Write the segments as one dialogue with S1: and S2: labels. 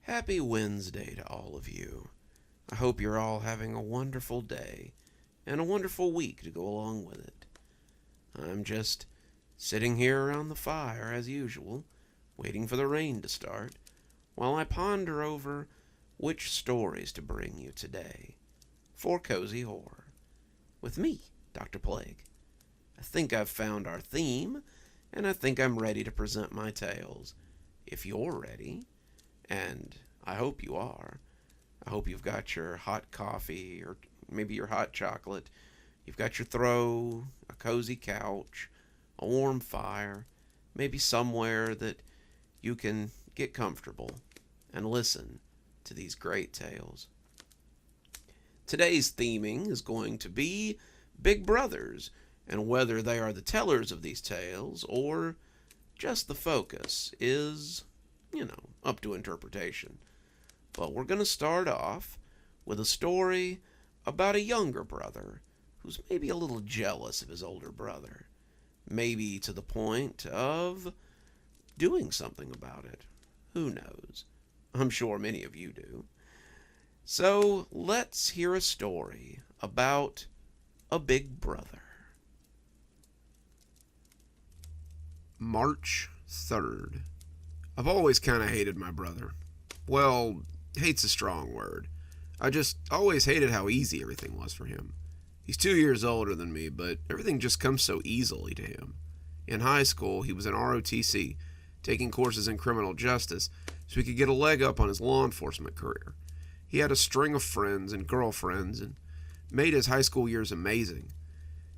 S1: Happy Wednesday to all of you. I hope you're all having a wonderful day and a wonderful week to go along with it. I'm just sitting here around the fire as usual, waiting for the rain to start, while I ponder over which stories to bring you today for Cozy Horror. With me, Dr. Plague. I think I've found our theme, and I think I'm ready to present my tales. If you're ready, and I hope you are, I hope you've got your hot coffee or maybe your hot chocolate. You've got your throw, a cozy couch, a warm fire, maybe somewhere that you can get comfortable and listen to these great tales. Today's theming is going to be big brothers, and whether they are the tellers of these tales or just the focus is, up to interpretation. But we're going to start off with a story about a younger brother who's maybe a little jealous of his older brother. Maybe to the point of doing something about it. Who knows? I'm sure many of you do. So let's hear a story about a big brother.
S2: March 3rd. I've always kind of hated my brother. Well, hate's a strong word. I just always hated how easy everything was for him. He's 2 years older than me, but everything just comes so easily to him. In high school, he was in ROTC, taking courses in criminal justice, so he could get a leg up on his law enforcement career. He had a string of friends and girlfriends and made his high school years amazing.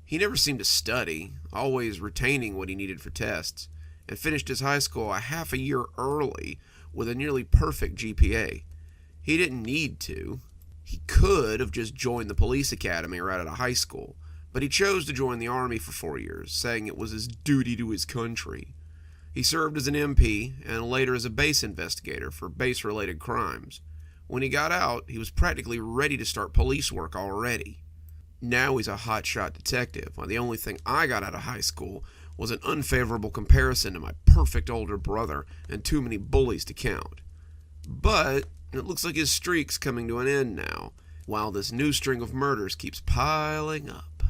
S2: He never seemed to study, always retaining what he needed for tests, and finished his high school a half a year early with a nearly perfect GPA. He didn't need to. He could have just joined the police academy right out of high school, but he chose to join the army for 4 years, saying it was his duty to his country. He served as an MP and later as a base investigator for base-related crimes. When he got out, he was practically ready to start police work already. Now he's a hotshot detective, while the only thing I got out of high school was an unfavorable comparison to my perfect older brother and too many bullies to count. But it looks like his streak's coming to an end now, while this new string of murders keeps piling up.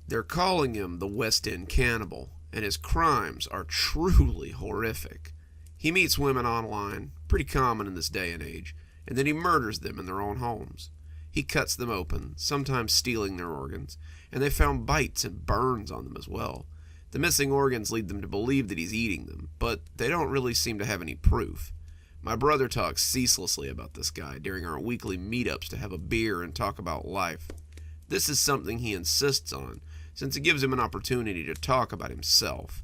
S2: They're calling him the West End Cannibal, and his crimes are truly horrific. He meets women online, pretty common in this day and age, and then he murders them in their own homes. He cuts them open, sometimes stealing their organs, and they found bites and burns on them as well. The missing organs lead them to believe that he's eating them, but they don't really seem to have any proof. My brother talks ceaselessly about this guy during our weekly meetups to have a beer and talk about life. This is something he insists on, since it gives him an opportunity to talk about himself.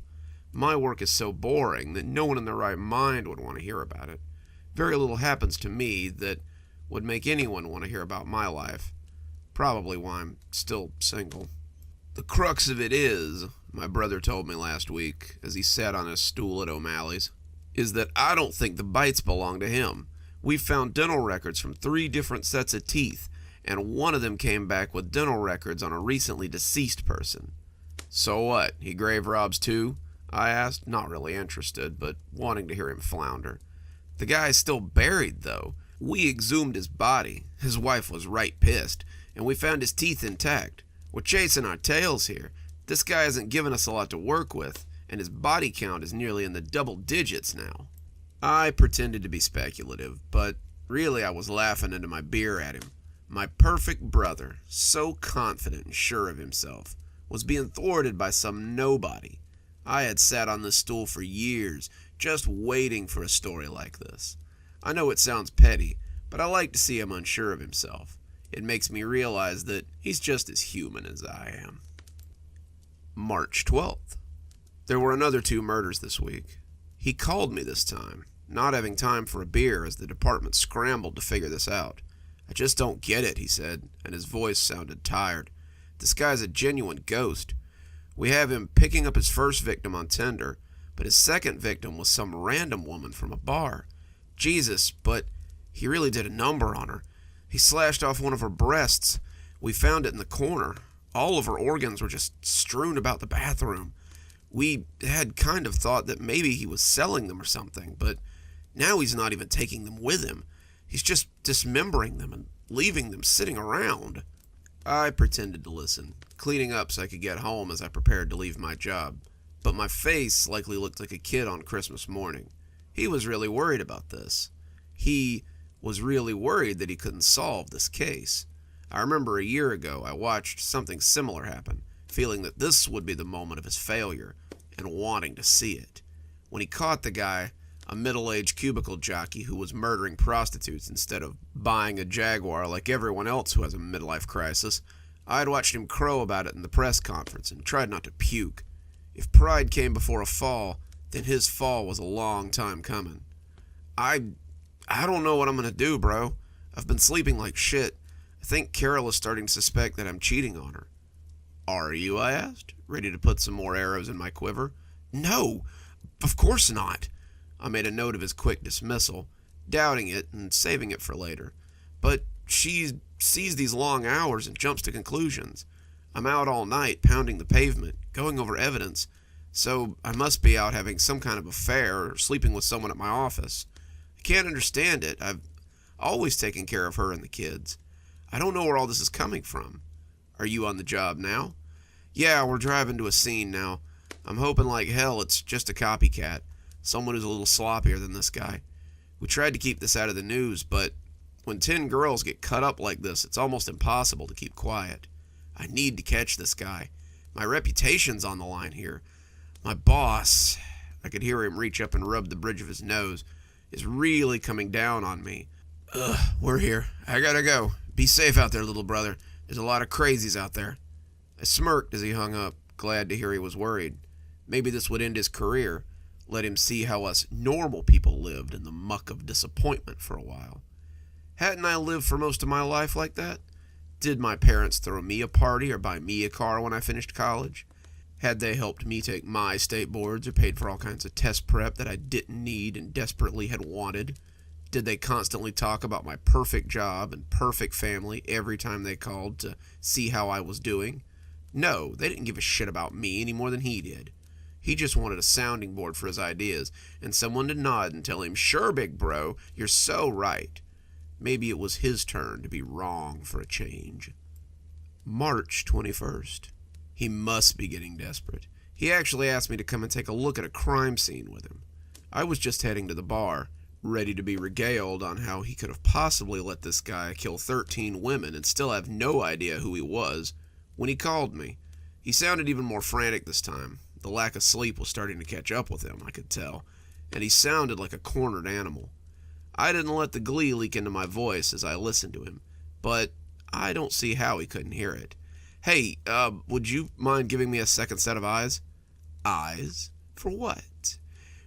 S2: My work is so boring that no one in their right mind would want to hear about it. Very little happens to me that would make anyone want to hear about my life. Probably why I'm still single. The crux of it is, my brother told me last week as he sat on his stool at O'Malley's, is that I don't think the bites belong to him. We found dental records from 3 different sets of teeth, and one of them came back with dental records on a recently deceased person. So what, he grave robs too? I asked, not really interested, but wanting to hear him flounder. The guy's still buried, though. We exhumed his body. His wife was right pissed, and we found his teeth intact. We're chasing our tails here. This guy hasn't given us a lot to work with, and his body count is nearly in the double digits now. I pretended to be speculative, but really I was laughing into my beer at him. My perfect brother, so confident and sure of himself, was being thwarted by some nobody. I had sat on this stool for years, just waiting for a story like this. I know it sounds petty, but I like to see him unsure of himself. It makes me realize that he's just as human as I am. March 12th. There were another 2 murders this week. He called me this time, not having time for a beer as the department scrambled to figure this out. I just don't get it, he said, and his voice sounded tired. This guy's a genuine ghost. We have him picking up his first victim on Tinder, but his second victim was some random woman from a bar. Jesus, but he really did a number on her. He slashed off one of her breasts. We found it in the corner. All of her organs were just strewn about the bathroom. We had kind of thought that maybe he was selling them or something, but now he's not even taking them with him. He's just dismembering them and leaving them sitting around. I pretended to listen, cleaning up so I could get home as I prepared to leave my job. But my face likely looked like a kid on Christmas morning. He was really worried about this. He was really worried that he couldn't solve this case. I remember a year ago I watched something similar happen, feeling that this would be the moment of his failure, and wanting to see it. When he caught the guy, a middle-aged cubicle jockey who was murdering prostitutes instead of buying a Jaguar like everyone else who has a midlife crisis, I had watched him crow about it in the press conference and tried not to puke. If pride came before a fall, then his fall was a long time coming. I don't know what I'm going to do, bro. I've been sleeping like shit. I think Carol is starting to suspect that I'm cheating on her. Are you? I asked, ready to put some more arrows in my quiver. No, of course not. I made a note of his quick dismissal, doubting it and saving it for later. But she sees these long hours and jumps to conclusions. I'm out all night pounding the pavement, going over evidence, so I must be out having some kind of affair or sleeping with someone at my office. I can't understand it. I've always taken care of her and the kids. I don't know where all this is coming from. Are you on the job now? Yeah, we're driving to a scene now. I'm hoping like hell it's just a copycat, someone who's a little sloppier than this guy. We tried to keep this out of the news, but when 10 girls get cut up like this, it's almost impossible to keep quiet. I need to catch this guy. My reputation's on the line here. My boss, I could hear him reach up and rub the bridge of his nose, is really coming down on me. We're here. I gotta go. Be safe out there, little brother. There's a lot of crazies out there. I smirked as he hung up, glad to hear he was worried. Maybe this would end his career, let him see how us normal people lived in the muck of disappointment for a while. Hadn't I lived for most of my life like that? Did my parents throw me a party or buy me a car when I finished college? Had they helped me take my state boards or paid for all kinds of test prep that I didn't need and desperately had wanted? Did they constantly talk about my perfect job and perfect family every time they called to see how I was doing? No, they didn't give a shit about me any more than he did. He just wanted a sounding board for his ideas and someone to nod and tell him, "Sure, big bro, you're so right." Maybe it was his turn to be wrong for a change. March 21st. He must be getting desperate. He actually asked me to come and take a look at a crime scene with him. I was just heading to the bar, ready to be regaled on how he could have possibly let this guy kill 13 women and still have no idea who he was, when he called me. He sounded even more frantic this time. The lack of sleep was starting to catch up with him, I could tell, and he sounded like a cornered animal. I didn't let the glee leak into my voice as I listened to him, but I don't see how he couldn't hear it. Hey, would you mind giving me a second set of eyes? Eyes? For what?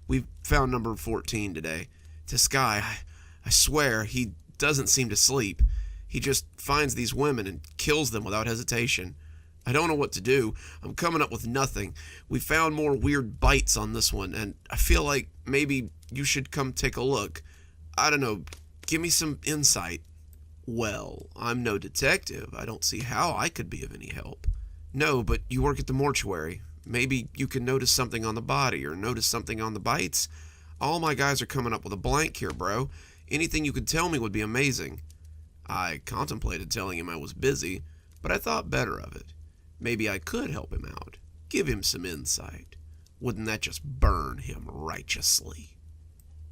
S2: We found number 14 today. This guy, I swear, he doesn't seem to sleep. He just finds these women and kills them without hesitation. I don't know what to do. I'm coming up with nothing. We found more weird bites on this one, and I feel like maybe you should come take a look. I don't know, give me some insight. Well, I'm no detective. I don't see how I could be of any help. No, but you work at the mortuary. Maybe you can notice something on the body or notice something on the bites. All my guys are coming up with a blank here, bro. Anything you could tell me would be amazing. I contemplated telling him I was busy, but I thought better of it. Maybe I could help him out. Give him some insight. Wouldn't that just burn him righteously?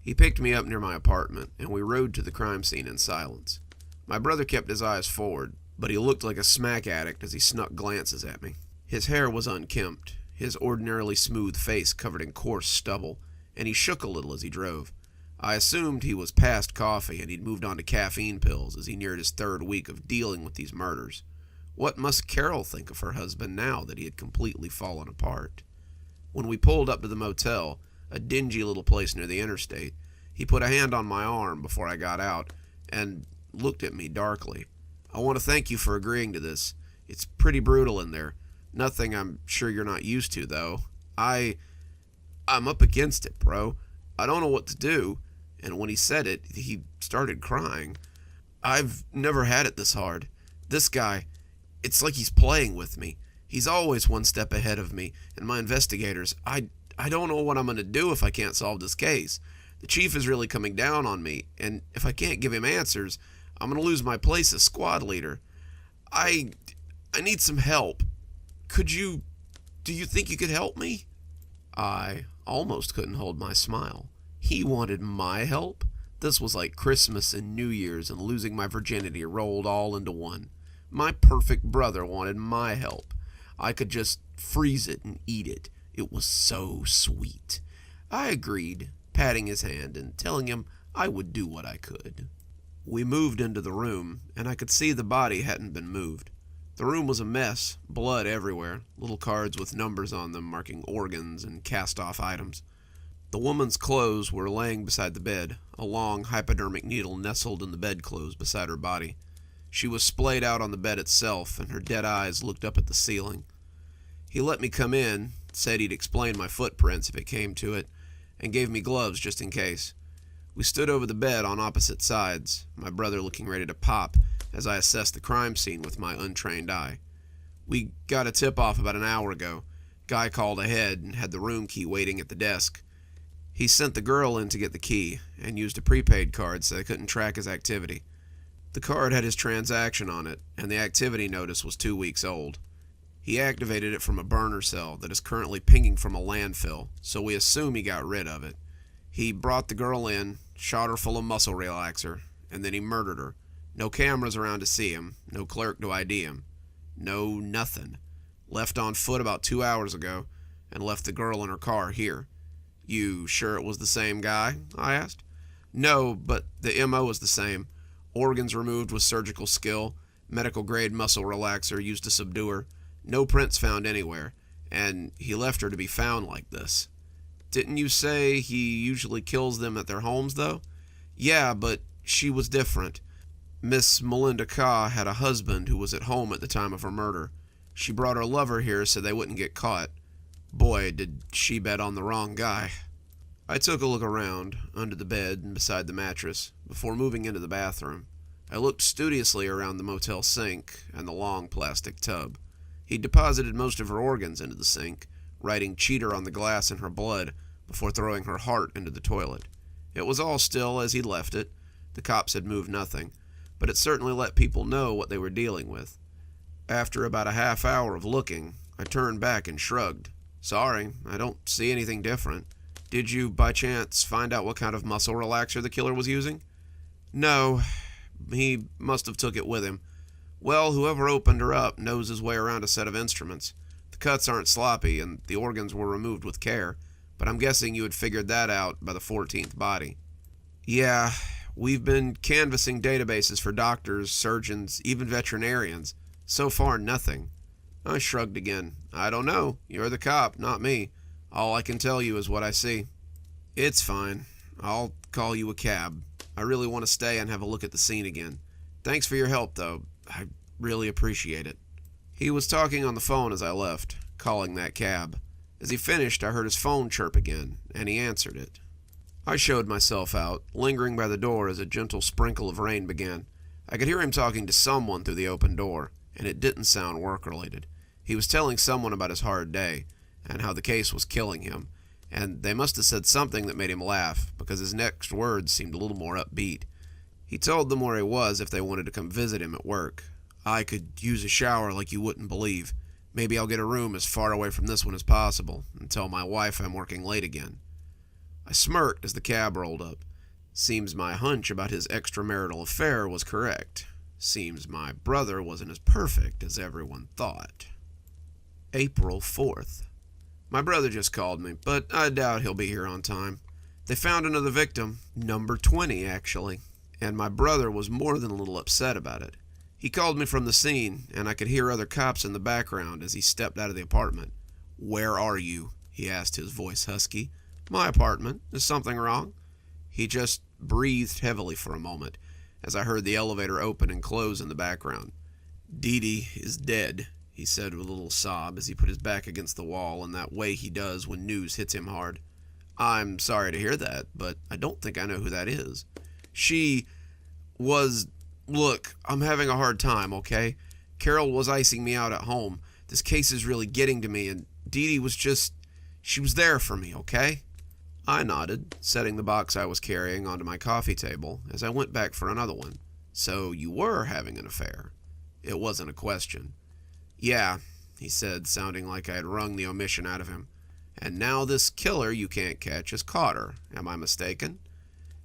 S2: He picked me up near my apartment, and we rode to the crime scene in silence. My brother kept his eyes forward, but he looked like a smack addict as he snuck glances at me. His hair was unkempt, his ordinarily smooth face covered in coarse stubble, and he shook a little as he drove. I assumed he was past coffee and he'd moved on to caffeine pills as he neared his third week of dealing with these murders. What must Carol think of her husband now that he had completely fallen apart? When we pulled up to the motel, a dingy little place near the interstate, he put a hand on my arm before I got out and looked at me darkly. I want to thank you for agreeing to this. It's pretty brutal in there. Nothing I'm sure you're not used to, though. I'm up against it, bro. I don't know what to do. And when he said it, he started crying. I've never had it this hard. This guy, it's like he's playing with me. He's always one step ahead of me and my investigators. I don't know what I'm going to do if I can't solve this case. The chief is really coming down on me, and if I can't give him answers, I'm going to lose my place as squad leader. I need some help. Do you think you could help me? I almost couldn't hold my smile. He wanted my help? This was like Christmas and New Year's and losing my virginity rolled all into one. My perfect brother wanted my help. I could just freeze it and eat it. It was so sweet. I agreed, patting his hand and telling him I would do what I could. We moved into the room, and I could see the body hadn't been moved. The room was a mess, blood everywhere, little cards with numbers on them marking organs and cast-off items. The woman's clothes were laying beside the bed, a long hypodermic needle nestled in the bedclothes beside her body. She was splayed out on the bed itself, and her dead eyes looked up at the ceiling. He let me come in, said he'd explain my footprints if it came to it, and gave me gloves just in case. We stood over the bed on opposite sides, my brother looking ready to pop as I assessed the crime scene with my untrained eye. We got a tip-off about an hour ago. Guy called ahead and had the room key waiting at the desk. He sent the girl in to get the key and used a prepaid card so they couldn't track his activity. The card had his transaction on it, and the activity notice was 2 weeks old. He activated it from a burner cell that is currently pinging from a landfill, so we assume he got rid of it. He brought the girl in, shot her full of muscle relaxer, and then he murdered her. No cameras around to see him, no clerk to ID him. No nothing. Left on foot about 2 hours ago, and left the girl in her car here. You sure it was the same guy? I asked. No, but the MO was the same. Organs removed with surgical skill, medical-grade muscle relaxer used to subdue her. No prints found anywhere, and he left her to be found like this. Didn't you say he usually kills them at their homes, though? Yeah, but she was different. Miss Melinda Carr had a husband who was at home at the time of her murder. She brought her lover here so they wouldn't get caught. Boy, did she bet on the wrong guy. I took a look around, under the bed and beside the mattress, before moving into the bathroom. I looked studiously around the motel sink and the long plastic tub. He deposited most of her organs into the sink, writing cheater on the glass in her blood before throwing her heart into the toilet. It was all still as he'd left it. The cops had moved nothing, but it certainly let people know what they were dealing with. After about a half hour of looking, I turned back and shrugged. Sorry, I don't see anything different. Did you, by chance, find out what kind of muscle relaxer the killer was using? No, he must have took it with him. Well, whoever opened her up knows his way around a set of instruments. The cuts aren't sloppy, and the organs were removed with care, but I'm guessing you had figured that out by the 14th body. Yeah, we've been canvassing databases for doctors, surgeons, even veterinarians. So far, nothing. I shrugged again. I don't know. You're the cop, not me. All I can tell you is what I see. It's fine. I'll call you a cab. I really want to stay and have a look at the scene again. Thanks for your help, though. I really appreciate it. He was talking on the phone as I left, calling that cab. As he finished, I heard his phone chirp again, and he answered it. I showed myself out, lingering by the door as a gentle sprinkle of rain began. I could hear him talking to someone through the open door, and it didn't sound work-related. He was telling someone about his hard day, and how the case was killing him, and they must have said something that made him laugh, because his next words seemed a little more upbeat. He told them where he was if they wanted to come visit him at work. I could use a shower like you wouldn't believe. Maybe I'll get a room as far away from this one as possible, and tell my wife I'm working late again. I smirked as the cab rolled up. Seems my hunch about his extramarital affair was correct. Seems my brother wasn't as perfect as everyone thought. April 4th. My brother just called me, but I doubt he'll be here on time. They found another victim, number 20 actually, and my brother was more than a little upset about it. He called me from the scene, and I could hear other cops in the background as he stepped out of the apartment. "Where are you?" he asked, his voice husky. "My apartment. Is something wrong?" He just breathed heavily for a moment as I heard the elevator open and close in the background. "Dee Dee is dead," he said with a little sob as he put his back against the wall in that way he does when news hits him hard. "I'm sorry to hear that, but I don't think I know who that is." She was... Look, I'm having a hard time, okay? Carol was icing me out at home. This case is really getting to me, and Dee Dee was just... She was there for me, okay? I nodded, setting the box I was carrying onto my coffee table as I went back for another one. So you were having an affair? It wasn't a question. Yeah, he said, sounding like I had wrung the omission out of him. And now this killer you can't catch has caught her. Am I mistaken?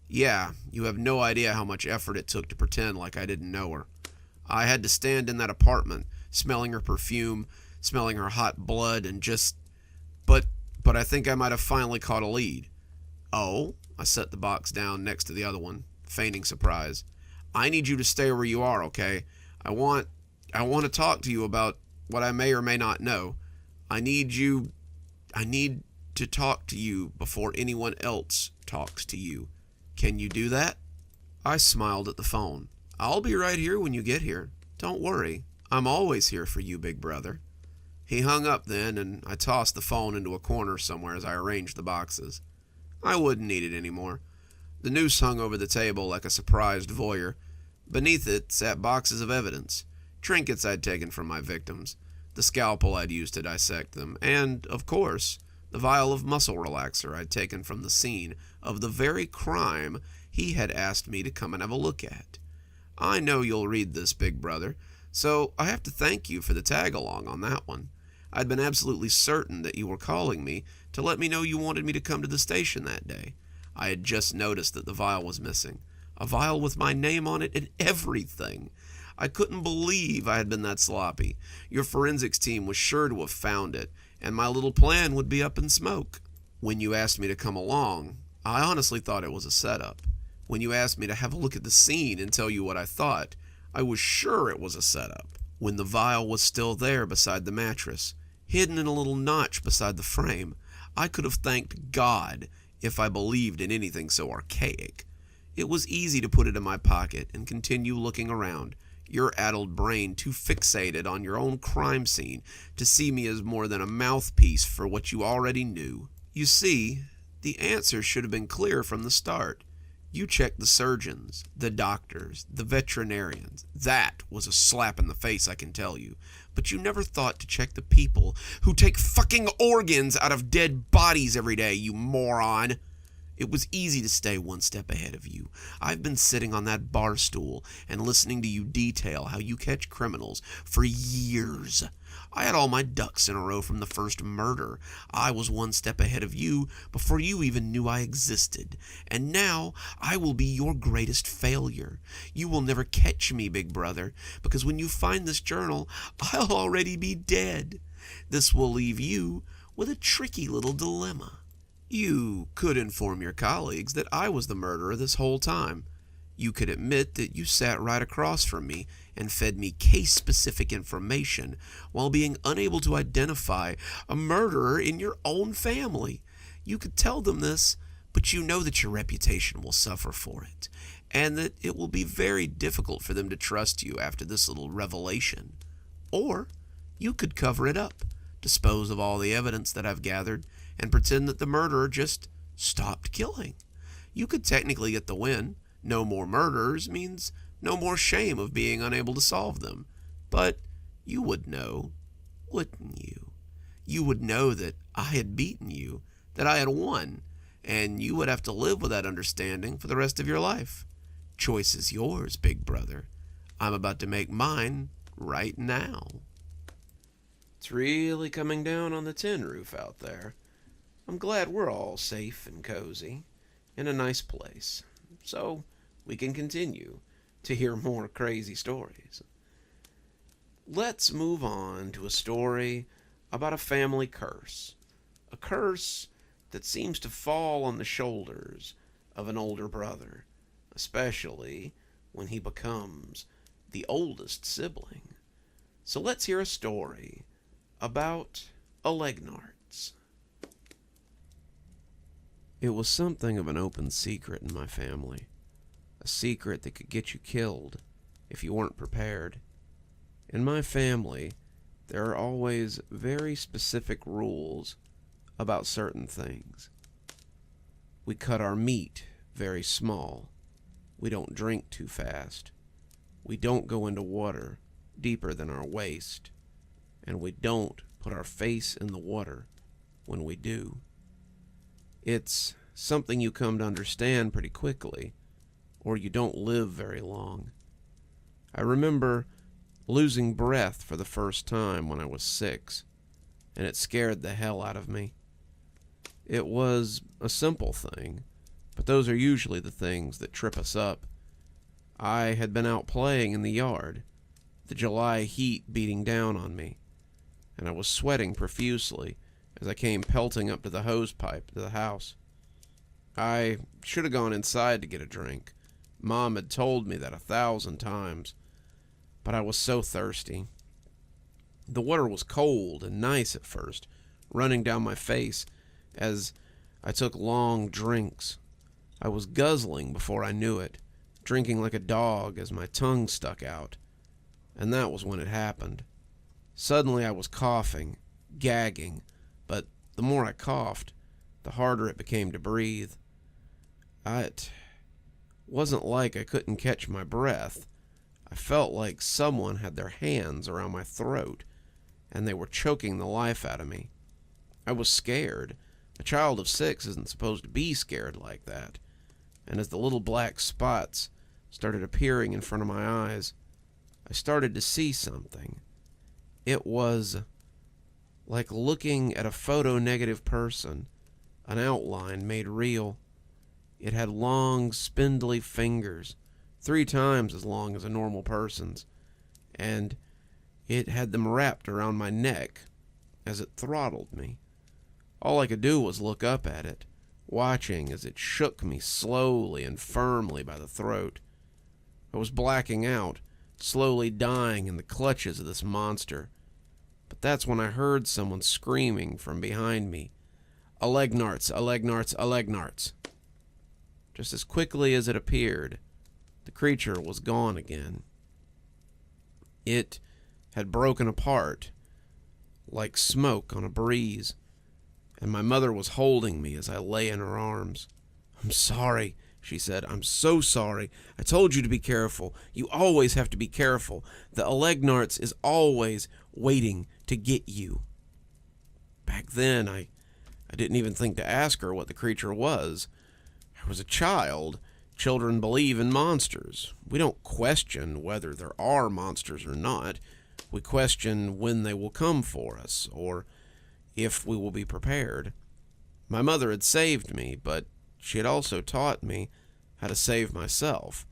S2: Yeah, you have no idea how much effort it took to pretend like I didn't know her. I had to stand in that apartment, smelling her perfume, smelling her hot blood, and just... But I think I might have finally caught a lead. Oh? I set the box down next to the other one, feigning surprise. I need you to stay where you are, okay? I want to talk to you about what I may or may not know. I need to talk to you before anyone else talks to you. Can you do that? I smiled at the phone. I'll be right here when you get here. Don't worry. I'm always here for you, big brother. He hung up then, and I tossed the phone into a corner somewhere as I arranged the boxes. I wouldn't need it anymore. The noose hung over the table like a surprised voyeur. Beneath it sat boxes of evidence, trinkets I'd taken from my victims, the scalpel I'd used to dissect them, and, of course, the vial of muscle relaxer I'd taken from the scene of the very crime he had asked me to come and have a look at. I know you'll read this, big brother, so I have to thank you for the tag-along on that one. I'd been absolutely certain that you were calling me to let me know you wanted me to come to the station that day. I had just noticed that the vial was missing. A vial with my name on it and everything. I couldn't believe I had been that sloppy. Your forensics team was sure to have found it, and my little plan would be up in smoke. When you asked me to come along, I honestly thought it was a setup. When you asked me to have a look at the scene and tell you what I thought, I was sure it was a setup. When the vial was still there beside the mattress, hidden in a little notch beside the frame, I could have thanked God if I believed in anything so archaic. It was easy to put it in my pocket and continue looking around, your addled brain too fixated on your own crime scene to see me as more than a mouthpiece for what you already knew. You see, the answer should have been clear from the start. You checked the surgeons, the doctors, the veterinarians. That was a slap in the face, I can tell you. But you never thought to check the people who take fucking organs out of dead bodies every day, you moron. It was easy to stay one step ahead of you. I've been sitting on that bar stool and listening to you detail how you catch criminals for years. I had all my ducks in a row from the first murder. I was one step ahead of you before you even knew I existed. And now I will be your greatest failure. You will never catch me, big brother, because when you find this journal, I'll already be dead. This will leave you with a tricky little dilemma. You could inform your colleagues that I was the murderer this whole time. You could admit that you sat right across from me and fed me case-specific information while being unable to identify a murderer in your own family. You could tell them this, but you know that your reputation will suffer for it, and that it will be very difficult for them to trust you after this little revelation. Or you could cover it up, dispose of all the evidence that I've gathered, and pretend that the murderer just stopped killing. You could technically get the win. No more murderers means no more shame of being unable to solve them. But you would know, wouldn't you? You would know that I had beaten you, that I had won, and you would have to live with that understanding for the rest of your life. Choice is yours, big brother. I'm about to make mine right now.
S1: It's really coming down on the tin roof out there. I'm glad we're all safe and cozy, in a nice place, so we can continue to hear more crazy stories. Let's move on to a story about a family curse. A curse that seems to fall on the shoulders of an older brother, especially when he becomes the oldest sibling. So let's hear a story about Elgnarts. It was something of an open secret in my family. A secret that could get you killed if you weren't prepared. In my family, there are always very specific rules about certain things. We cut our meat very small. We don't drink too fast. We don't go into water deeper than our waist. And we don't put our face in the water when we do. It's something you come to understand pretty quickly, or you don't live very long. I remember losing breath for the first time when I was 6, and it scared the hell out of me. It was a simple thing, but those are usually the things that trip us up. I had been out playing in the yard, the July heat beating down on me, and I was sweating profusely as I came pelting up to the hose pipe to the house. I should have gone inside to get a drink. Mom had told me that 1,000 times, but I was so thirsty. The water was cold and nice at first, running down my face as I took long drinks. I was guzzling before I knew it, drinking like a dog as my tongue stuck out. And that was when it happened. Suddenly I was coughing, gagging, but the more I coughed, the harder it became to breathe. It wasn't like I couldn't catch my breath. I felt like someone had their hands around my throat, and they were choking the life out of me. I was scared. A child of 6 isn't supposed to be scared like that. And as the little black spots started appearing in front of my eyes, I started to see something. It was like looking at a photo-negative person, an outline made real. It had long, spindly fingers, 3 times as long as a normal person's, and it had them wrapped around my neck as it throttled me. All I could do was look up at it, watching as it shook me slowly and firmly by the throat. I was blacking out, slowly dying in the clutches of this monster. But that's when I heard someone screaming from behind me, "Elgnarts, Elgnarts, Elgnarts." Just as quickly as it appeared, the creature was gone again. It had broken apart, like smoke on a breeze, and my mother was holding me as I lay in her arms. "I'm sorry," she said. "I'm so sorry. I told you to be careful. You always have to be careful. The Elgnarts is always waiting to get you." Back then, I didn't even think to ask her what the creature was. I was a child. Children believe in monsters. We don't question whether there are monsters or not. We question when they will come for us, or if we will be prepared. My mother had saved me, but she had also taught me how to save myself.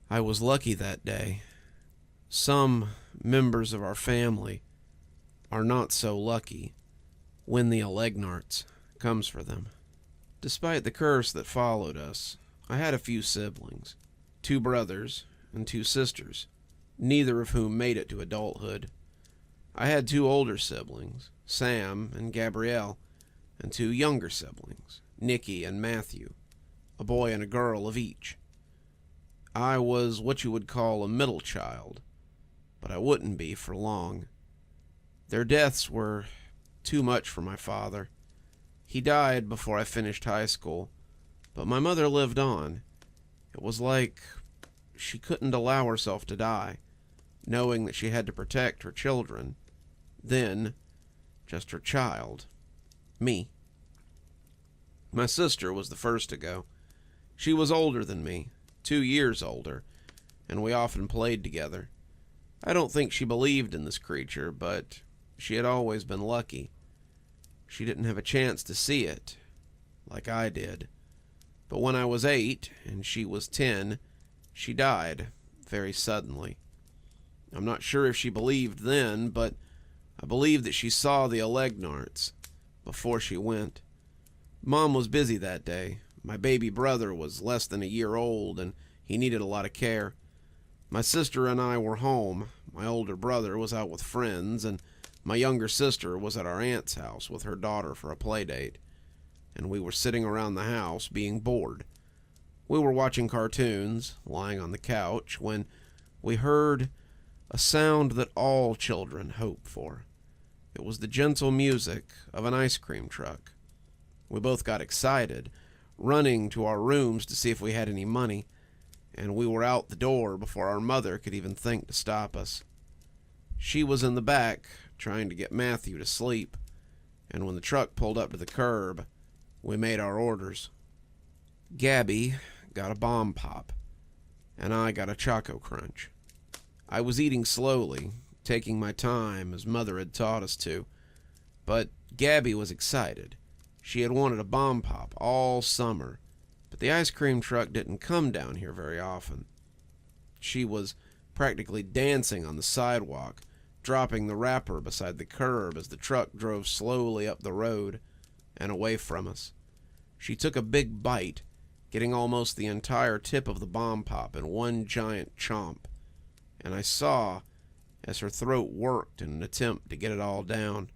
S1: I was lucky that day. Some members of our family are not so lucky when the Elgnarts comes for them. Despite the curse that followed us, I had a few siblings, 2 brothers and 2 sisters, neither of whom made it to adulthood. I had 2 older siblings, Sam and Gabrielle, and 2 younger siblings, Nikki and Matthew, a boy and a girl of each. I was what you would call a middle child, but I wouldn't be for long. Their deaths were too much for my father. He died before I finished high school, but my mother lived on. It was like she couldn't allow herself to die, knowing that she had to protect her children. Then, just her child, me. My sister was the first to go. She was older than me, 2 years older, and we often played together. I don't think she believed in this creature, but she had always been lucky. She didn't have a chance to see it, like I did. But when I was 8 and she was 10, she died very suddenly. I'm not sure if she believed then, but I believe that she saw the Elgnarts before she went. Mom was busy that day. My baby brother was less than a year old, and he needed a lot of care. My sister and I were home. My older brother was out with friends, and my younger sister was at our aunt's house with her daughter for a play date. And we were sitting around the house being bored. We were watching cartoons, lying on the couch, when we heard a sound that all children hope for. It was the gentle music of an ice cream truck. We both got excited, running to our rooms to see if we had any money, and we were out the door before our mother could even think to stop us. She was in the back, trying to get Matthew to sleep, and when the truck pulled up to the curb, we made our orders. Gabby got a bomb pop, and I got a Choco Crunch. I was eating slowly, taking my time as Mother had taught us to, but Gabby was excited. She had wanted a bomb pop all summer, but the ice cream truck didn't come down here very often. She was practically dancing on the sidewalk, dropping the wrapper beside the curb as the truck drove slowly up the road and away from us. She took a big bite, getting almost the entire tip of the bomb pop in one giant chomp, and I saw as her throat worked in an attempt to get it all down.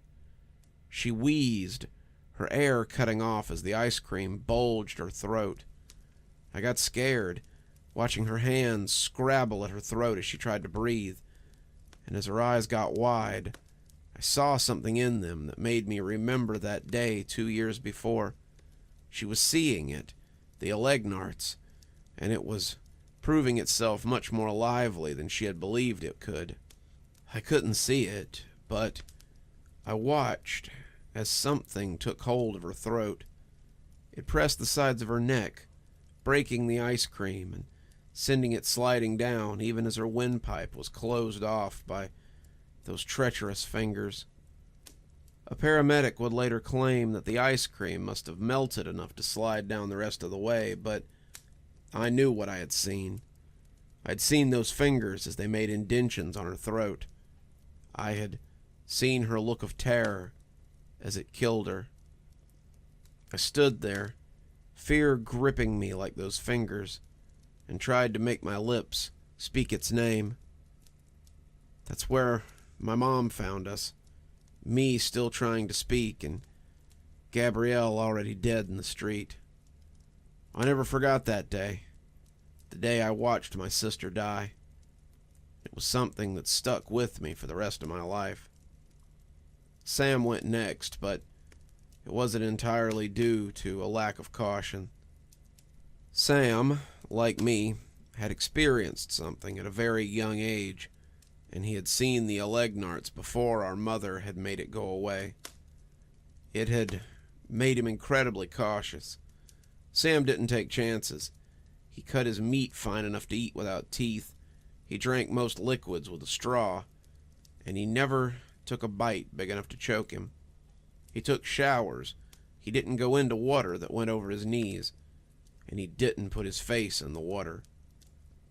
S1: She wheezed, her air cutting off as the ice cream bulged her throat. I got scared, watching her hands scrabble at her throat as she tried to breathe, and as her eyes got wide, I saw something in them that made me remember that day 2 years before. She was seeing it, the Elgnarts, and it was proving itself much more lively than she had believed it could. I couldn't see it, but I watched as something took hold of her throat. It pressed the sides of her neck, breaking the ice cream and sending it sliding down even as her windpipe was closed off by those treacherous fingers. A paramedic would later claim that the ice cream must have melted enough to slide down the rest of the way, but I knew what I had seen. I'd seen those fingers as they made indentions on her throat. I had seen her look of terror as it killed her. I stood there, fear gripping me like those fingers, and tried to make my lips speak its name. That's where my mom found us, me still trying to speak, and Gabrielle already dead in the street. I never forgot that day, the day I watched my sister die. It was something that stuck with me for the rest of my life. Sam went next, but it wasn't entirely due to a lack of caution. Sam, like me, had experienced something at a very young age, and he had seen the Elgnarts before our mother had made it go away. It had made him incredibly cautious. Sam didn't take chances. He cut his meat fine enough to eat without teeth. He drank most liquids with a straw, and he never took a bite big enough to choke him. He took showers. He didn't go into water that went over his knees, and he didn't put his face in the water.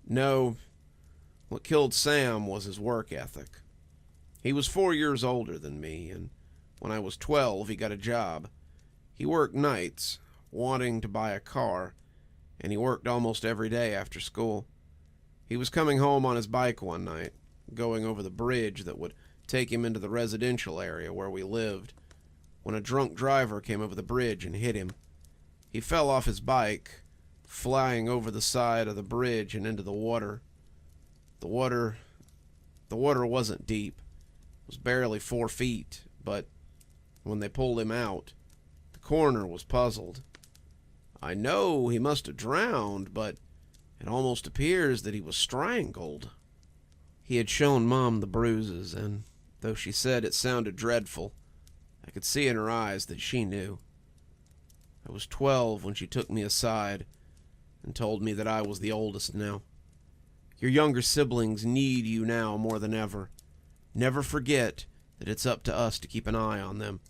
S1: No, what killed Sam was his work ethic. He was 4 years older than me, and when I was 12, he got a job. He worked nights, wanting to buy a car, and he worked almost every day after school. He was coming home on his bike one night, going over the bridge that would take him into the residential area where we lived, when a drunk driver came over the bridge and hit him. He fell off his bike, flying over the side of the bridge and into the water. The water wasn't deep. It was barely 4 feet, but when they pulled him out, the coroner was puzzled. I know he must have drowned, but it almost appears that he was strangled. He had shown Mom the bruises, and though she said it sounded dreadful, I could see in her eyes that she knew. I was 12 when she took me aside and told me that I was the oldest now. Your younger siblings need you now more than ever. Never forget that it's up to us to keep an eye on them,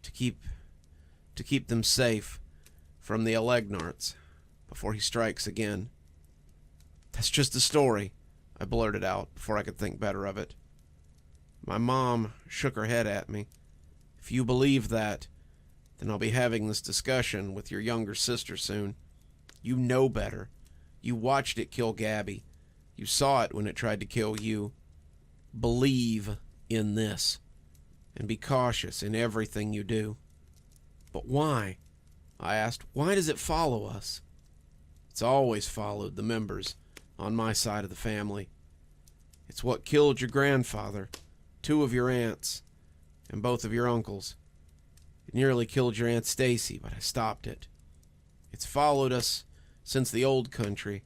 S1: to keep them safe from the Elgnarts before he strikes again. That's just a story, I blurted out before I could think better of it. My mom shook her head at me. If you believe that, then I'll be having this discussion with your younger sister soon. You know better. You watched it kill Gabby. You saw it when it tried to kill you. Believe in this, and be cautious in everything you do. But why? I asked. Why does it follow us? It's always followed the members on my side of the family. It's what killed your grandfather, 2 of your aunts, and both of your uncles. It nearly killed your Aunt Stacy, but I stopped it. It's followed us since the old country,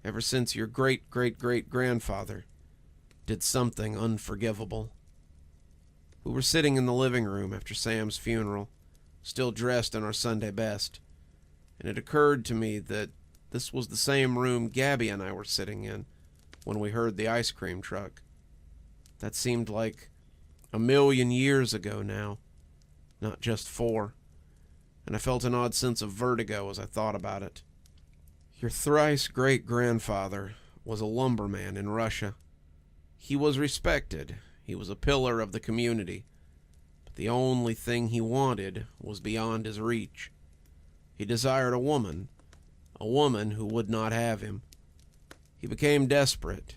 S1: ever since your great-great-great-grandfather did something unforgivable. We were sitting in the living room after Sam's funeral, still dressed in our Sunday best. and it occurred to me that this was the same room Gabby and I were sitting in when we heard the ice cream truck. That seemed like 1,000,000 years ago now, not just 4, and I felt an odd sense of vertigo as I thought about it. Your thrice great-grandfather was a lumberman in Russia. He was respected. He was a pillar of the community. But the only thing he wanted was beyond his reach. He desired a woman who would not have him. He became desperate,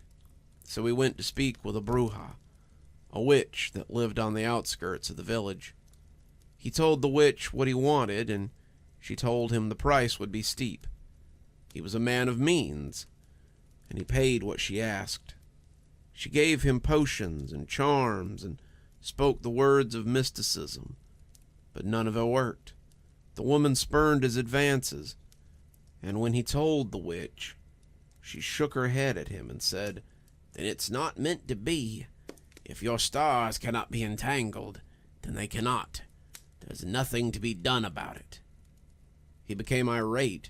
S1: so he went to speak with a bruja, a witch that lived on the outskirts of the village. He told the witch what he wanted, and she told him the price would be steep. He was a man of means, and he paid what she asked. She gave him potions and charms and spoke the words of mysticism, but none of it worked. The woman spurned his advances, and when he told the witch, she shook her head at him and said, "Then it's not meant to be. If your stars cannot be entangled, then they cannot. There's nothing to be done about it." He became irate,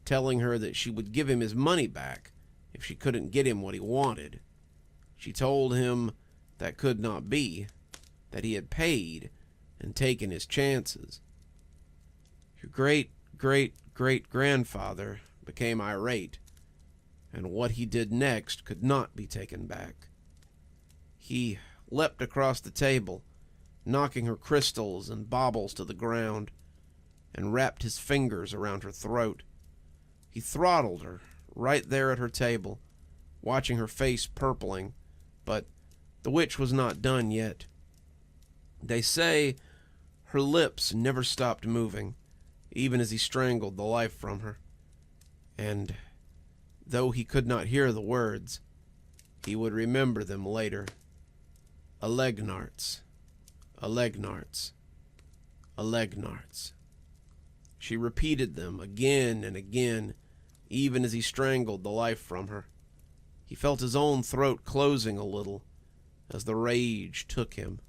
S1: telling her that she would give him his money back if she couldn't get him what he wanted. She told him that could not be, that he had paid and taken his chances. Your great-great-great-grandfather became irate, and what he did next could not be taken back. He leapt across the table, knocking her crystals and baubles to the ground, and wrapped his fingers around her throat. He throttled her right there at her table, watching her face purpling, but the witch was not done yet. They say her lips never stopped moving, even as he strangled the life from her. And though he could not hear the words, he would remember them later. Elgnarts, Elgnarts, Elgnarts. She repeated them again and again, even as he strangled the life from her. He felt his own throat closing a little as the rage took him.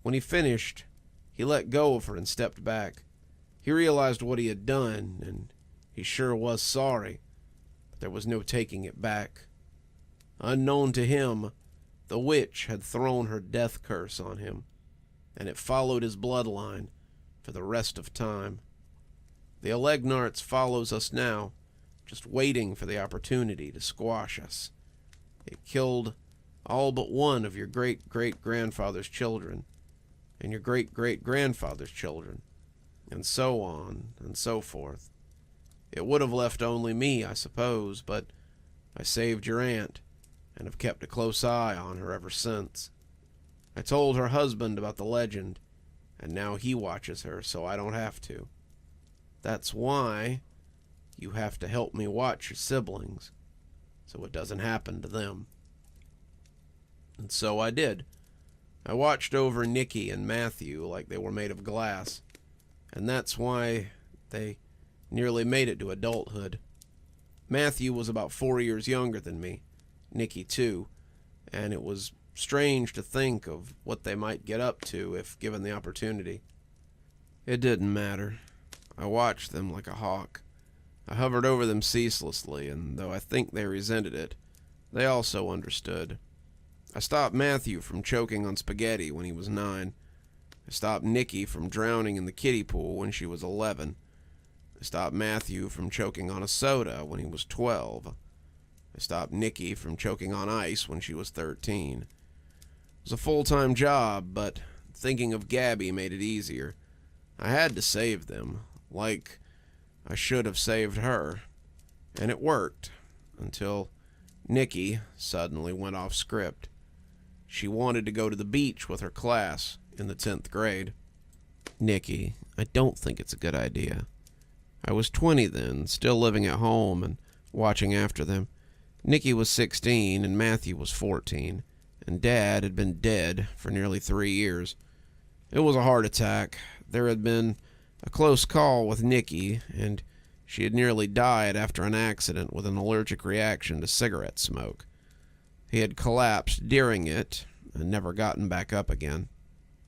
S1: When he finished, he let go of her and stepped back. He realized what he had done, and he sure was sorry, but there was no taking it back. Unknown to him, the witch had thrown her death curse on him, and it followed his bloodline for the rest of time. The Elgnarts follows us now, just waiting for the opportunity to squash us. It killed all but one of your great-great-grandfather's children, and your great-great-grandfather's children, and so on and so forth. It would have left only me, I suppose, but I saved your aunt, and have kept a close eye on her ever since. I told her husband about the legend, and now he watches her, so I don't have to. That's why you have to help me watch your siblings, so it doesn't happen to them. And so I did. I watched over Nikki and Matthew like they were made of glass, and that's why they nearly made it to adulthood. Matthew was about 4 years younger than me, Nikki too, and it was strange to think of what they might get up to if given the opportunity. It didn't matter. I watched them like a hawk. I hovered over them ceaselessly, and though I think they resented it, they also understood. I stopped Matthew from choking on spaghetti when he was 9. I stopped Nikki from drowning in the kiddie pool when she was 11. I stopped Matthew from choking on a soda when he was 12. I stopped Nikki from choking on ice when she was 13. It was a full-time job, but thinking of Gabby made it easier. I had to save them, like I should have saved her. And it worked, until Nikki suddenly went off script. She wanted to go to the beach with her class in the 10th grade. Nikki, I don't think it's a good idea. I was 20 then, still living at home and watching after them. Nikki was 16 and Matthew was 14, and Dad had been dead for nearly 3 years. It was a heart attack. There had been a close call with Nikki, and she had nearly died after an accident with an allergic reaction to cigarette smoke. He had collapsed during it and never gotten back up again.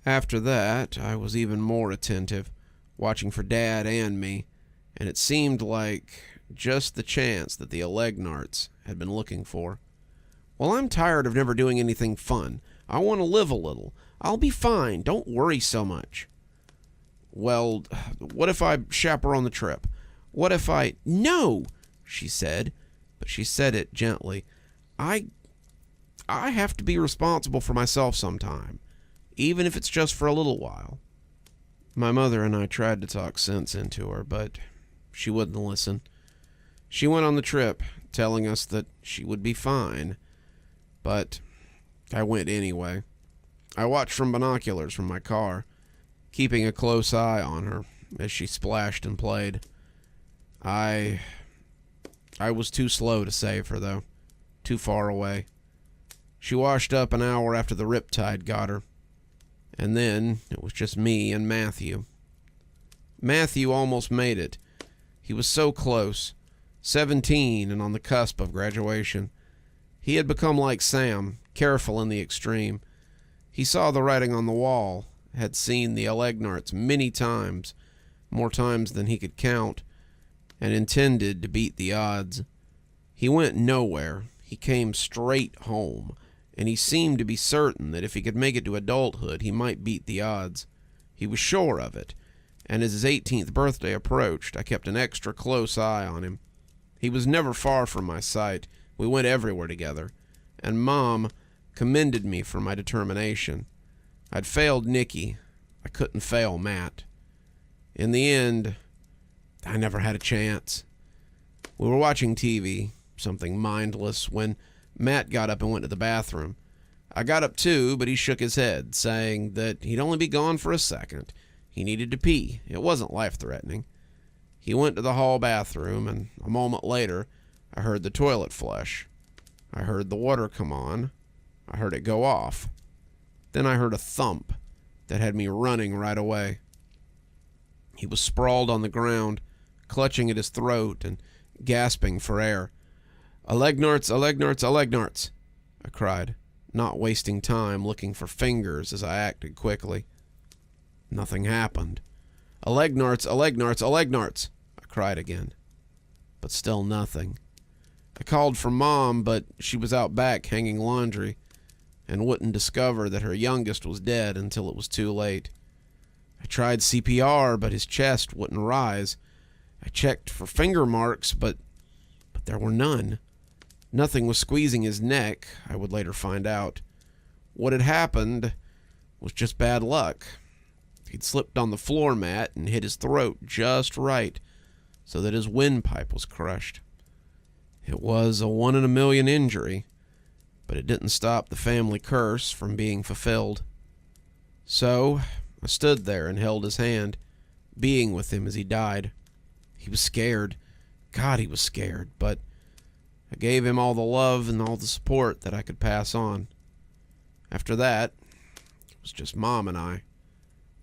S1: After that, I was even more attentive, watching for Dad and me, and it seemed like just the chance that the Elgnarts had been looking for. Well, I'm tired of never doing anything fun. I want to live a little. I'll be fine. Don't worry so much. Well, what if I chaperone the trip? What if I... No, she said, but she said it gently. I have to be responsible for myself sometime, even if it's just for a little while. My mother and I tried to talk sense into her, but she wouldn't listen. She went on the trip, telling us that she would be fine, but I went anyway. I watched from binoculars from my car, keeping a close eye on her as she splashed and played. I was too slow to save her, though. Too far away. She washed up an hour after the riptide got her. And then it was just me and Matthew. Matthew almost made it. He was so close. 17 and on the cusp of graduation. He had become like Sam, careful in the extreme. He saw the writing on the wall, had seen the Elgnarts many times, more times than he could count, and intended to beat the odds. He went nowhere. He came straight home, and he seemed to be certain that if he could make it to adulthood, he might beat the odds. He was sure of it, and as his 18th birthday approached, I kept an extra close eye on him. He was never far from my sight. We went everywhere together, and Mom commended me for my determination. I'd failed Nikki. I couldn't fail Matt. In the end, I never had a chance. We were watching TV, something mindless, when Matt got up and went to the bathroom. I got up too, but he shook his head, saying that he'd only be gone for a second. He needed to pee. It wasn't life-threatening. He went to the hall bathroom, and a moment later, I heard the toilet flush. I heard the water come on. I heard it go off. Then I heard a thump that had me running right away. He was sprawled on the ground, clutching at his throat and gasping for air. "Elgnarts, Elgnarts, Elgnarts," I cried, not wasting time looking for fingers as I acted quickly. Nothing happened. "Elgnarts, Elgnarts, Elgnarts," I cried again. But still nothing. I called for Mom, but she was out back hanging laundry, and wouldn't discover that her youngest was dead until it was too late. I tried CPR, but his chest wouldn't rise. I checked for finger marks, but there were none. Nothing was squeezing his neck, I would later find out. What had happened was just bad luck. He'd slipped on the floor mat and hit his throat just right, so that his windpipe was crushed. It was a 1 in a million injury, but it didn't stop the family curse from being fulfilled. So I stood there and held his hand, being with him as he died. He was scared. God, he was scared, but I gave him all the love and all the support that I could pass on. After that, it was just Mom and I.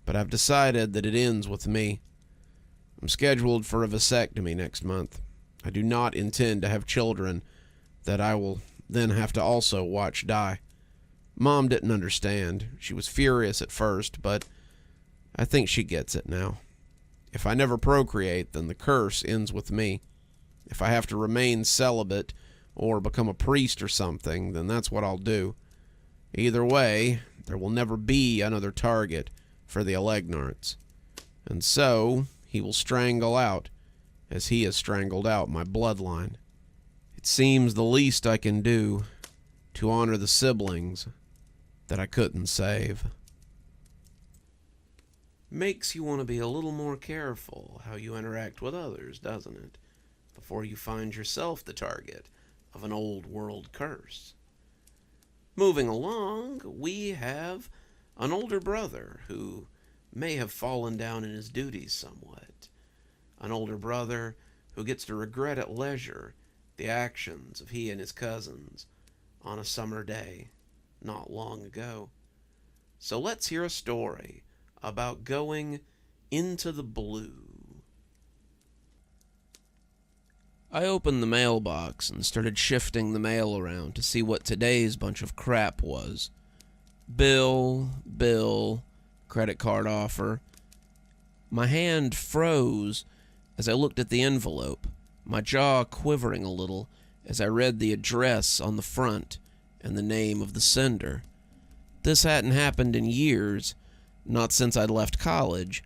S1: But I've decided that it ends with me. I'm scheduled for a vasectomy next month. I do not intend to have children that I will then have to also watch die. Mom didn't understand. She was furious at first, but I think she gets it now. If I never procreate, then the curse ends with me. If I have to remain celibate or become a priest or something, then that's what I'll do. Either way, there will never be another target for the Elgnarts. And so, he will strangle out, as he has strangled out my bloodline. It seems the least I can do to honor the siblings that I couldn't save. Makes you want to be a little more careful how you interact with others, doesn't it? Before you find yourself the target of an old world curse. Moving along, we have an older brother who may have fallen down in his duties somewhat. An older brother who gets to regret at leisure the actions of he and his cousins on a summer day not long ago. So let's hear a story about going into the blue. I opened the mailbox and started shifting the mail around to see what today's bunch of crap was. Bill, credit card offer. My hand froze as I looked at the envelope, my jaw quivering a little as I read the address on the front and the name of the sender. This hadn't happened in years, not since I'd left college,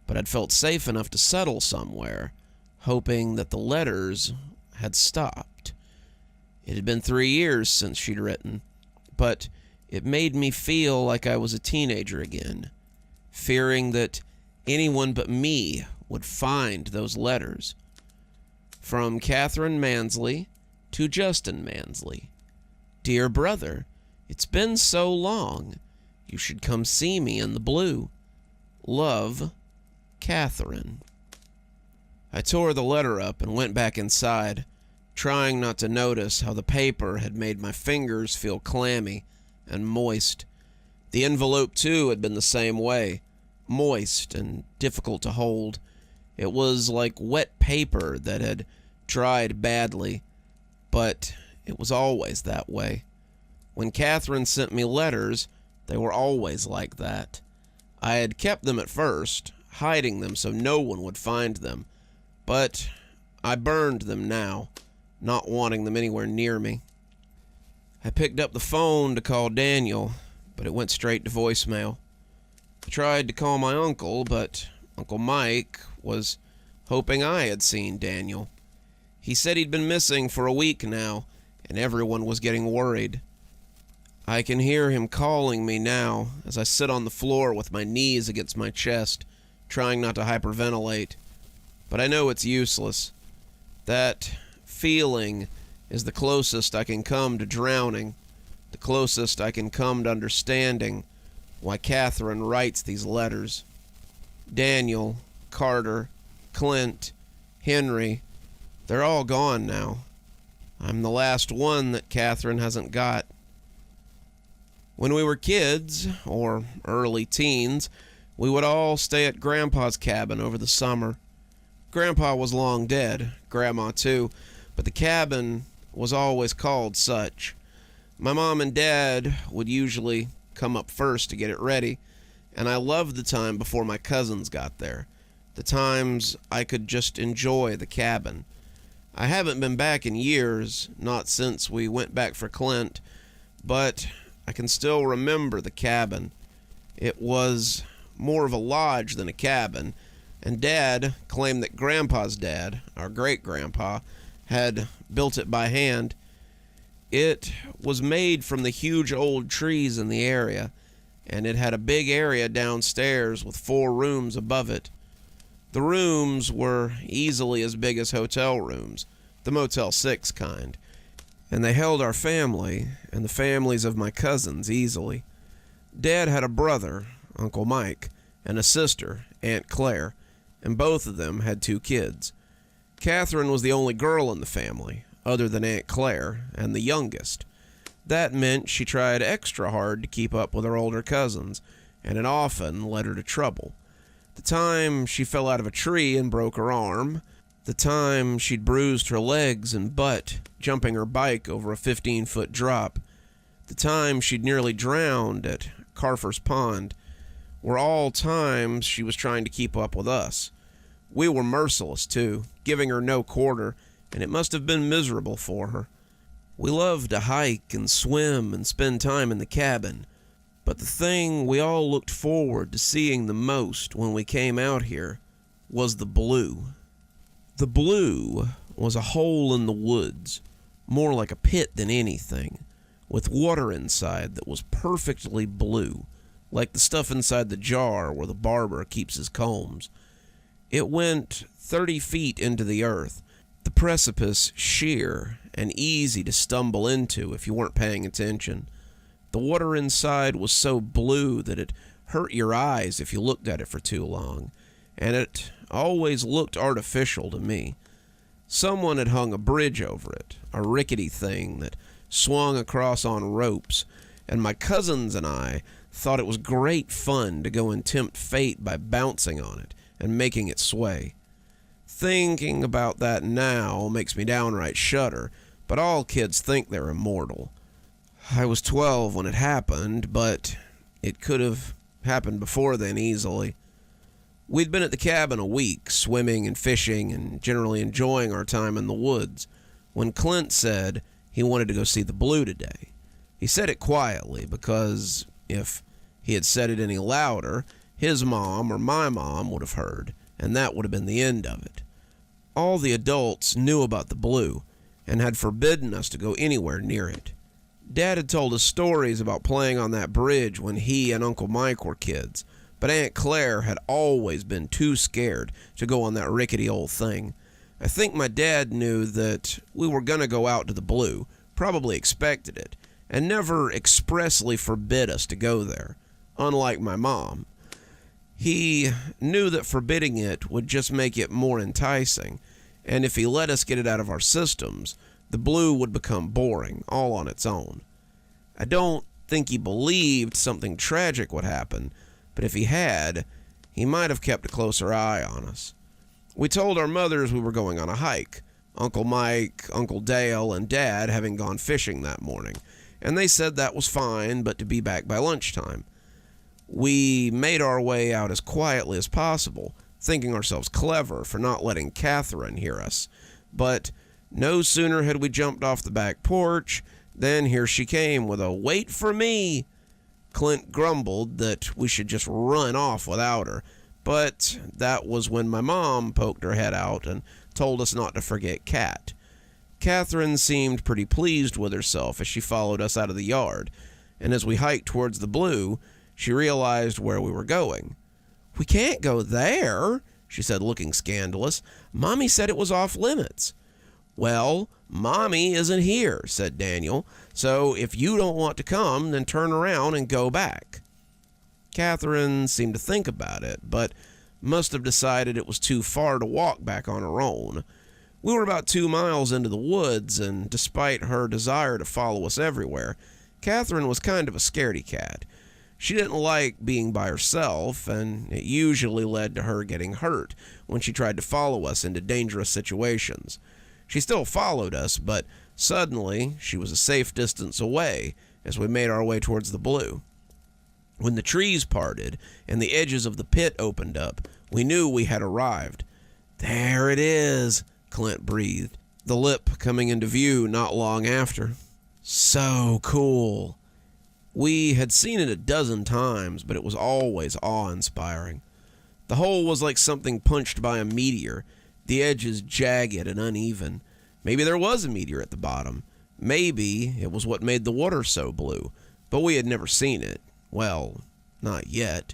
S1: but I'd felt safe enough to settle somewhere, hoping that the letters had stopped. It had been 3 years since she'd written, but it made me feel like I was a teenager again, fearing that anyone but me would find those letters. From Catherine Mansley to Justin Mansley. Dear brother, it's been so long. You should come see me in the blue. Love, Catherine. I tore the letter up and went back inside, trying not to notice how the paper had made my fingers feel clammy and moist. The envelope, too, had been the same way, moist and difficult to hold. It was like wet paper that had dried badly, but it was always that way. When Catherine sent me letters, they were always like that. I had kept them at first, hiding them so no one would find them, but I burned them now, not wanting them anywhere near me. I picked up the phone to call Daniel, but it went straight to voicemail. I tried to call my uncle, but Uncle Mike was hoping I had seen Daniel. He said he'd been missing for a week now, and everyone was getting worried. I can hear him calling me now as I sit on the floor with my knees against my chest, trying not to hyperventilate. But I know it's useless. That feeling is the closest I can come to drowning, the closest I can come to understanding why Catherine writes these letters. Daniel, Carter, Clint, Henry, they're all gone now. I'm the last one that Catherine hasn't got. When we were kids, or early teens, we would all stay at Grandpa's cabin over the summer. Grandpa was long dead, Grandma too, but the cabin was always called such. My mom and Dad would usually come up first to get it ready, and I loved the time before my cousins got there, the times I could just enjoy the cabin. I haven't been back in years, not since we went back for Clint, but I can still remember the cabin. It was more of a lodge than a cabin, and Dad claimed that Grandpa's dad, our great-grandpa, had built it by hand. It was made from the huge old trees in the area, and it had a big area downstairs with 4 rooms above it. The rooms were easily as big as hotel rooms, the Motel 6 kind, and they held our family and the families of my cousins easily. Dad had a brother, Uncle Mike, and a sister, Aunt Claire, and both of them had 2 kids. Catherine was the only girl in the family, other than Aunt Claire, and the youngest. That meant she tried extra hard to keep up with her older cousins, and it often led her to trouble. The time she fell out of a tree and broke her arm, the time she'd bruised her legs and butt jumping her bike over a 15-foot drop, the time she'd nearly drowned at Carfer's Pond, were all times she was trying to keep up with us. We were merciless, too, giving her no quarter, and it must have been miserable for her. We loved to hike and swim and spend time in the cabin, but the thing we all looked forward to seeing the most when we came out here was the blue. The blue was a hole in the woods, more like a pit than anything, with water inside that was perfectly blue, like the stuff inside the jar where the barber keeps his combs. It went 30 feet into the earth, the precipice sheer and easy to stumble into if you weren't paying attention. The water inside was so blue that it hurt your eyes if you looked at it for too long, and it always looked artificial to me. Someone had hung a bridge over it, a rickety thing that swung across on ropes, and my cousins and I thought it was great fun to go and tempt fate by bouncing on it and making it sway. Thinking about that now makes me downright shudder, but all kids think they're immortal. I was 12 when it happened, but it could have happened before then easily. We'd been at the cabin a week, swimming and fishing and generally enjoying our time in the woods, when Clint said he wanted to go see the Blue today. He said it quietly because if he had said it any louder, his mom or my mom would have heard, and that would have been the end of it. All the adults knew about the Blue and had forbidden us to go anywhere near it. Dad had told us stories about playing on that bridge when he and Uncle Mike were kids, but Aunt Claire had always been too scared to go on that rickety old thing. I think my dad knew that we were going to go out to the Blue, probably expected it, and never expressly forbid us to go there, unlike my mom. He knew that forbidding it would just make it more enticing, and if he let us get it out of our systems, the Blue would become boring, all on its own. I don't think he believed something tragic would happen, but if he had, he might have kept a closer eye on us. We told our mothers we were going on a hike, Uncle Mike, Uncle Dale, and Dad having gone fishing that morning, and they said that was fine, but to be back by lunchtime. We made our way out as quietly as possible, thinking ourselves clever for not letting Catherine hear us. But no sooner had we jumped off the back porch than here she came with a "wait for me." Clint grumbled that we should just run off without her, but that was when my mom poked her head out and told us not to forget Cat. Catherine seemed pretty pleased with herself as she followed us out of the yard, and as we hiked towards the Blue, she realized where we were going. "We can't go there," she said, looking scandalous. "Mommy said it was off limits." "Well, Mommy isn't here," said Daniel, "so if you don't want to come, then turn around and go back." Catherine seemed to think about it, but must have decided it was too far to walk back on her own. We were about 2 miles into the woods, and despite her desire to follow us everywhere, Catherine was kind of a scaredy cat. She didn't like being by herself, and it usually led to her getting hurt when she tried to follow us into dangerous situations. She still followed us, but suddenly she was a safe distance away as we made our way towards the Blue. When the trees parted and the edges of the pit opened up, we knew we had arrived. "There it is," Clint breathed, the lip coming into view not long after. "So cool." We had seen it a dozen times, but it was always awe-inspiring. The hole was like something punched by a meteor, the edges jagged and uneven. Maybe there was a meteor at the bottom. Maybe it was what made the water so blue, but we had never seen it. Well, not yet.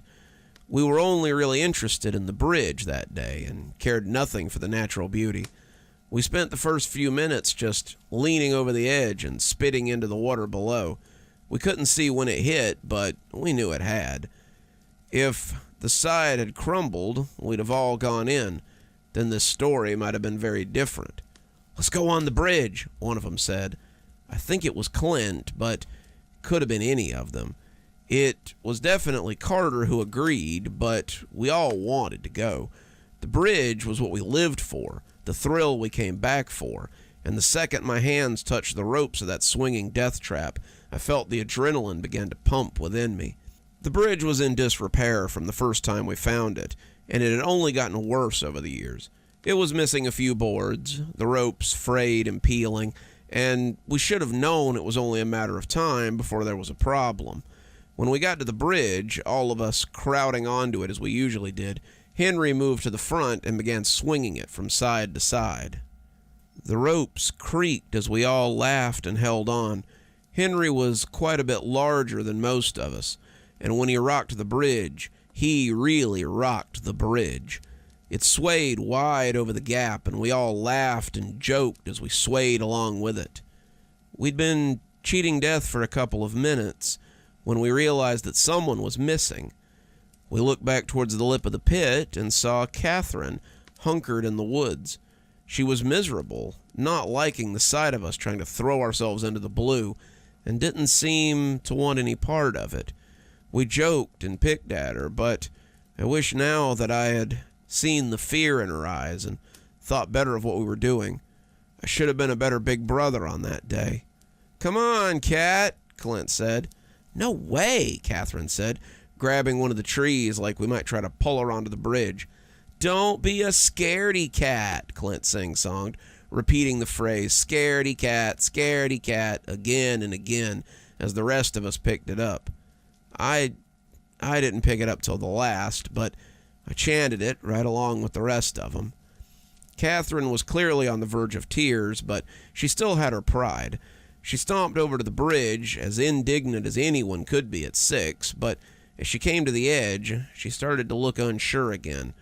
S1: We were only really interested in the bridge that day and cared nothing for the natural beauty. We spent the first few minutes just leaning over the edge and spitting into the water below. We couldn't see when it hit, but we knew it had. If the side had crumbled, we'd have all gone in. Then this story might have been very different. "Let's go on the bridge," one of them said. I think it was Clint, but could have been any of them. It was definitely Carter who agreed, but we all wanted to go. The bridge was what we lived for, the thrill we came back for, and the second my hands touched the ropes of that swinging death trap, I felt the adrenaline begin to pump within me. The bridge was in disrepair from the first time we found it, and it had only gotten worse over the years. It was missing a few boards, the ropes frayed and peeling, and we should have known it was only a matter of time before there was a problem. When we got to the bridge, all of us crowding onto it as we usually did, Henry moved to the front and began swinging it from side to side. The ropes creaked as we all laughed and held on. Henry was quite a bit larger than most of us, and when he rocked the bridge, he really rocked the bridge. It swayed wide over the gap, and we all laughed and joked as we swayed along with it. We'd been cheating death for a couple of minutes when we realized that someone was missing. We looked back towards the lip of the pit and saw Catherine hunkered in the woods. She was miserable, not liking the sight of us trying to throw ourselves into the blue, and didn't seem to want any part of it. We joked and picked at her, but I wish now that I had seen the fear in her eyes and thought better of what we were doing. I should have been a better big brother on that day. "Come on, Cat," Clint said. "No way," Catherine said. grabbing one of the trees like we might try to pull her onto the bridge. "Don't be a scaredy cat," Clint sing-songed, repeating the phrase scaredy cat, again and again as the rest of us picked it up. I didn't pick it up till the last, but I chanted it right along with the rest of them. Catherine was clearly on the verge of tears, but she still had her pride. She stomped over to the bridge, as indignant as anyone could be at 6, but as she came to the edge, she started to look unsure again.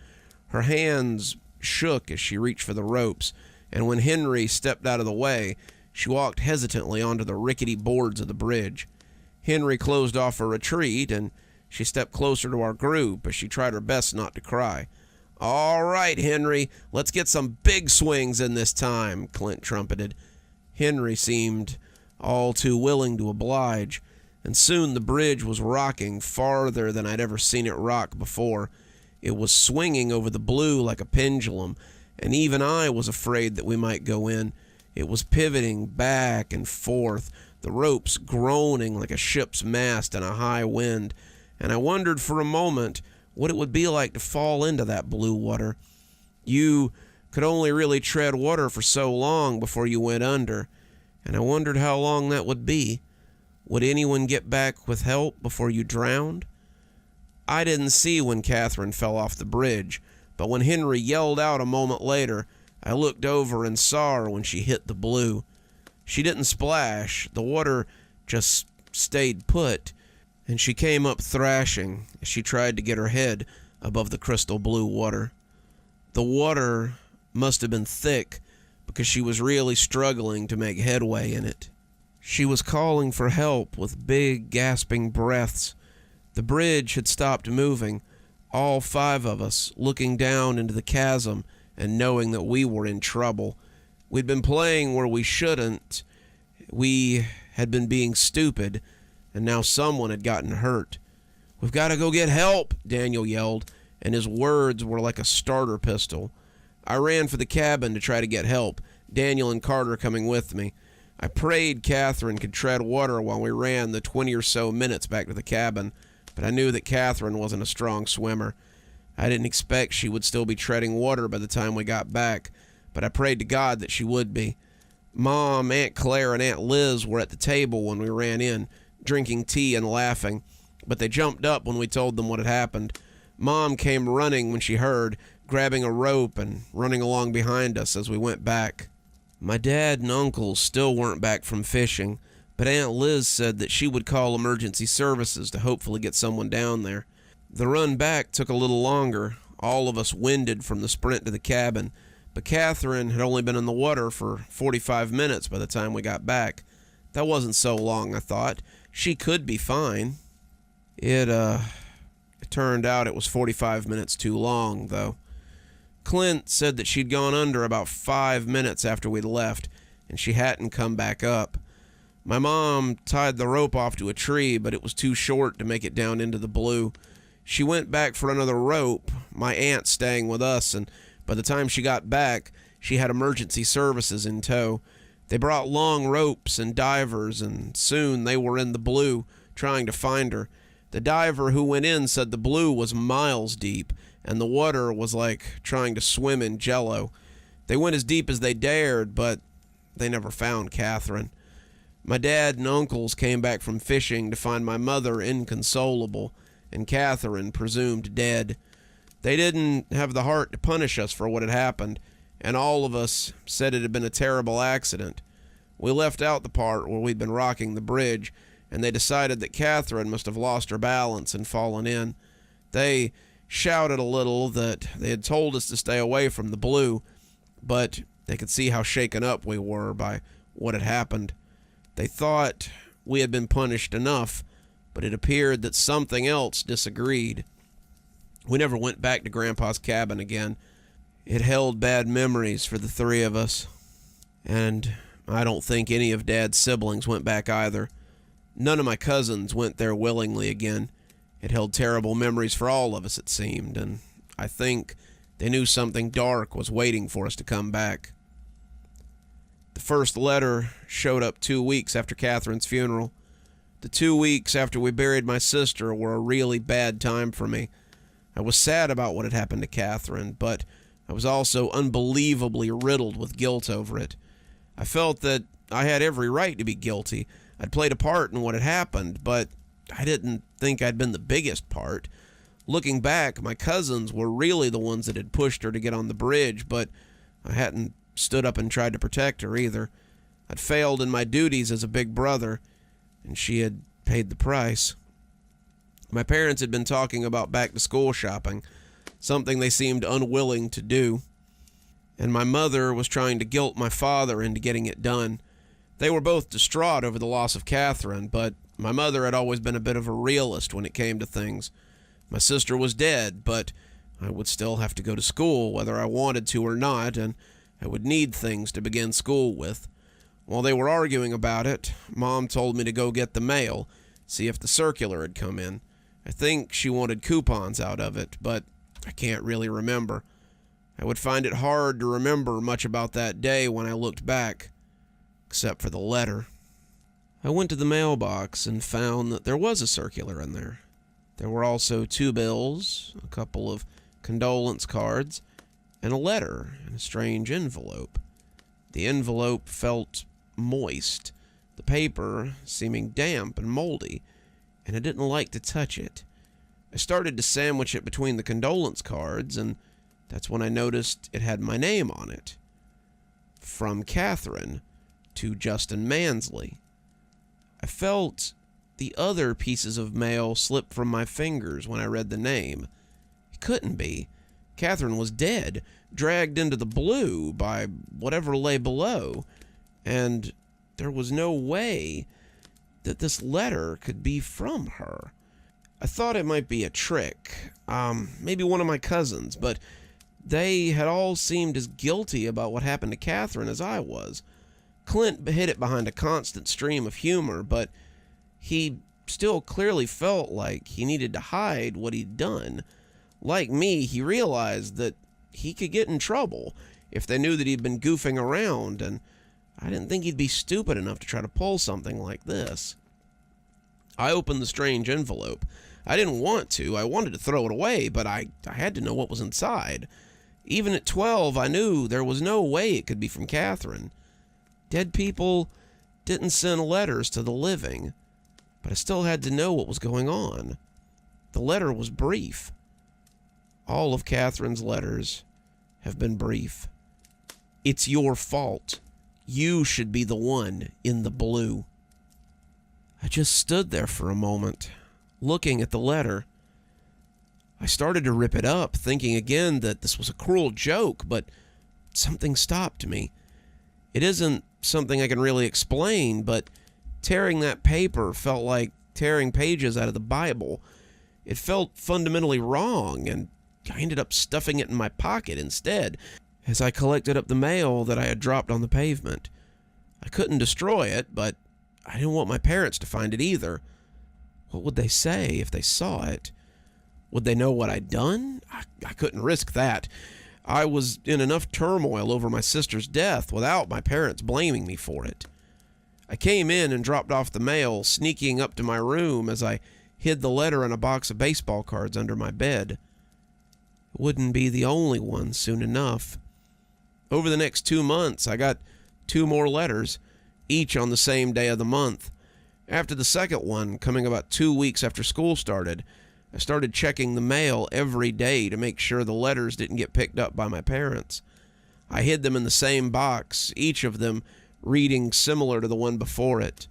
S1: Her hands shook as she reached for the ropes, and when Henry stepped out of the way, she walked hesitantly onto the rickety boards of the bridge. Henry closed off her retreat, and she stepped closer to our group as she tried her best not to cry. "All right, Henry, let's get some big swings in this time," Clint trumpeted. Henry seemed all too willing to oblige, and soon the bridge was rocking farther than I'd ever seen it rock before. It was swinging over the blue like a pendulum, and even I was afraid that we might go in. It was pivoting back and forth, the ropes groaning like a ship's mast in a high wind, and I wondered for a moment what it would be like to fall into that blue water. You could only really tread water for so long before you went under, and I wondered how long that would be. Would anyone get back with help before you drowned? I didn't see when Catherine fell off the bridge, but when Henry yelled out a moment later, I looked over and saw her when she hit the blue. She didn't splash, the water just stayed put, and she came up thrashing as she tried to get her head above the crystal blue water. The water must have been thick because she was really struggling to make headway in it. She was calling for help with big, gasping breaths. The bridge had stopped moving, all 5 of us looking down into the chasm and knowing that we were in trouble. We'd been playing where we shouldn't. We had been being stupid, and now someone had gotten hurt. "We've got to go get help," Daniel yelled, and his words were like a starter pistol. I ran for the cabin to try to get help, Daniel and Carter coming with me. I prayed Catherine could tread water while we ran the 20 or so minutes back to the cabin, but I knew that Catherine wasn't a strong swimmer. I didn't expect she would still be treading water by the time we got back, but I prayed to God that she would be. Mom, Aunt Claire, and Aunt Liz were at the table when we ran in, drinking tea and laughing, but they jumped up when we told them what had happened. Mom came running when she heard, grabbing a rope and running along behind us as we went back. My dad and uncles still weren't back from fishing, but Aunt Liz said that she would call emergency services to hopefully get someone down there. The run back took a little longer, all of us winded from the sprint to the cabin, but Catherine had only been in the water for 45 minutes by the time we got back. That wasn't so long, I thought. She could be fine. It turned out it was 45 minutes too long, though. Clint said that she'd gone under about 5 minutes after we'd left, and she hadn't come back up. My mom tied the rope off to a tree, but it was too short to make it down into the blue. She went back for another rope, my aunt staying with us, and by the time she got back, she had emergency services in tow. They brought long ropes and divers, and soon they were in the blue, trying to find her. The diver who went in said the blue was miles deep, and the water was like trying to swim in jello. They went as deep as they dared, but they never found Catherine. My dad and uncles came back from fishing to find my mother inconsolable, and Catherine presumed dead. They didn't have the heart to punish us for what had happened, and all of us said it had been a terrible accident. We left out the part where we'd been rocking the bridge, and they decided that Catherine must have lost her balance and fallen in. They shouted a little that they had told us to stay away from the blue, but they could see how shaken up we were by what had happened. They thought we had been punished enough, but it appeared that something else disagreed. We never went back to Grandpa's cabin again. It held bad memories for the 3 of us, and I don't think any of Dad's siblings went back either. None of my cousins went there willingly again. It held terrible memories for all of us, it seemed, and I think they knew something dark was waiting for us to come back. The first letter showed up 2 weeks after Catherine's funeral. The 2 weeks after we buried my sister were a really bad time for me. I was sad about what had happened to Catherine, but I was also unbelievably riddled with guilt over it. I felt that I had every right to be guilty. I'd played a part in what had happened, but I didn't think I'd been the biggest part. Looking back, my cousins were really the ones that had pushed her to get on the bridge, but I hadn't stood up and tried to protect her either. I'd failed in my duties as a big brother, and she had paid the price. My parents had been talking about back-to-school shopping, something they seemed unwilling to do, and my mother was trying to guilt my father into getting it done. They were both distraught over the loss of Catherine, but my mother had always been a bit of a realist when it came to things. My sister was dead, but I would still have to go to school whether I wanted to or not, and I would need things to begin school with. While they were arguing about it, Mom told me to go get the mail, see if the circular had come in. I think she wanted coupons out of it, but I can't really remember. I would find it hard to remember much about that day when I looked back, except for the letter. I went to the mailbox and found that there was a circular in there. There were also 2 bills, a couple of condolence cards, and a letter in a strange envelope. The envelope felt moist, the paper seeming damp and moldy, and I didn't like to touch it. I started to sandwich it between the condolence cards, and that's when I noticed it had my name on it. From Catherine to Justin Mansley. I felt the other pieces of mail slip from my fingers when I read the name. It couldn't be. Catherine was dead, dragged into the blue by whatever lay below, and there was no way that this letter could be from her. I thought it might be a trick, maybe one of my cousins, but they had all seemed as guilty about what happened to Catherine as I was. Clint hid it behind a constant stream of humor, but he still clearly felt like he needed to hide what he'd done. Like me, he realized that he could get in trouble if they knew that he'd been goofing around, and I didn't think he'd be stupid enough to try to pull something like this. I opened the strange envelope. I didn't want to. I wanted to throw it away, but I had to know what was inside. Even at 12, I knew there was no way it could be from Catherine. Dead people didn't send letters to the living, but I still had to know what was going on. The letter was brief. All of Catherine's letters have been brief. It's your fault. You should be the one in the blue. I just stood there for a moment, looking at the letter. I started to rip it up, thinking again that this was a cruel joke, but something stopped me. It isn't something I can really explain, but tearing that paper felt like tearing pages out of the Bible. It felt fundamentally wrong, and I ended up stuffing it in my pocket instead, as I collected up the mail that I had dropped on the pavement. I couldn't destroy it, but I didn't want my parents to find it either. What would they say if they saw it? Would they know what I'd done? I couldn't risk that. I was in enough turmoil over my sister's death without my parents blaming me for it. I came in and dropped off the mail, sneaking up to my room as I hid the letter in a box of baseball cards under my bed. It wouldn't be the only one soon enough. Over the next 2 months, I got 2 more letters, each on the same day of the month. After the second one, coming about 2 weeks after school started, I started checking the mail every day to make sure the letters didn't get picked up by my parents. I hid them in the same box, each of them reading similar to the one before it.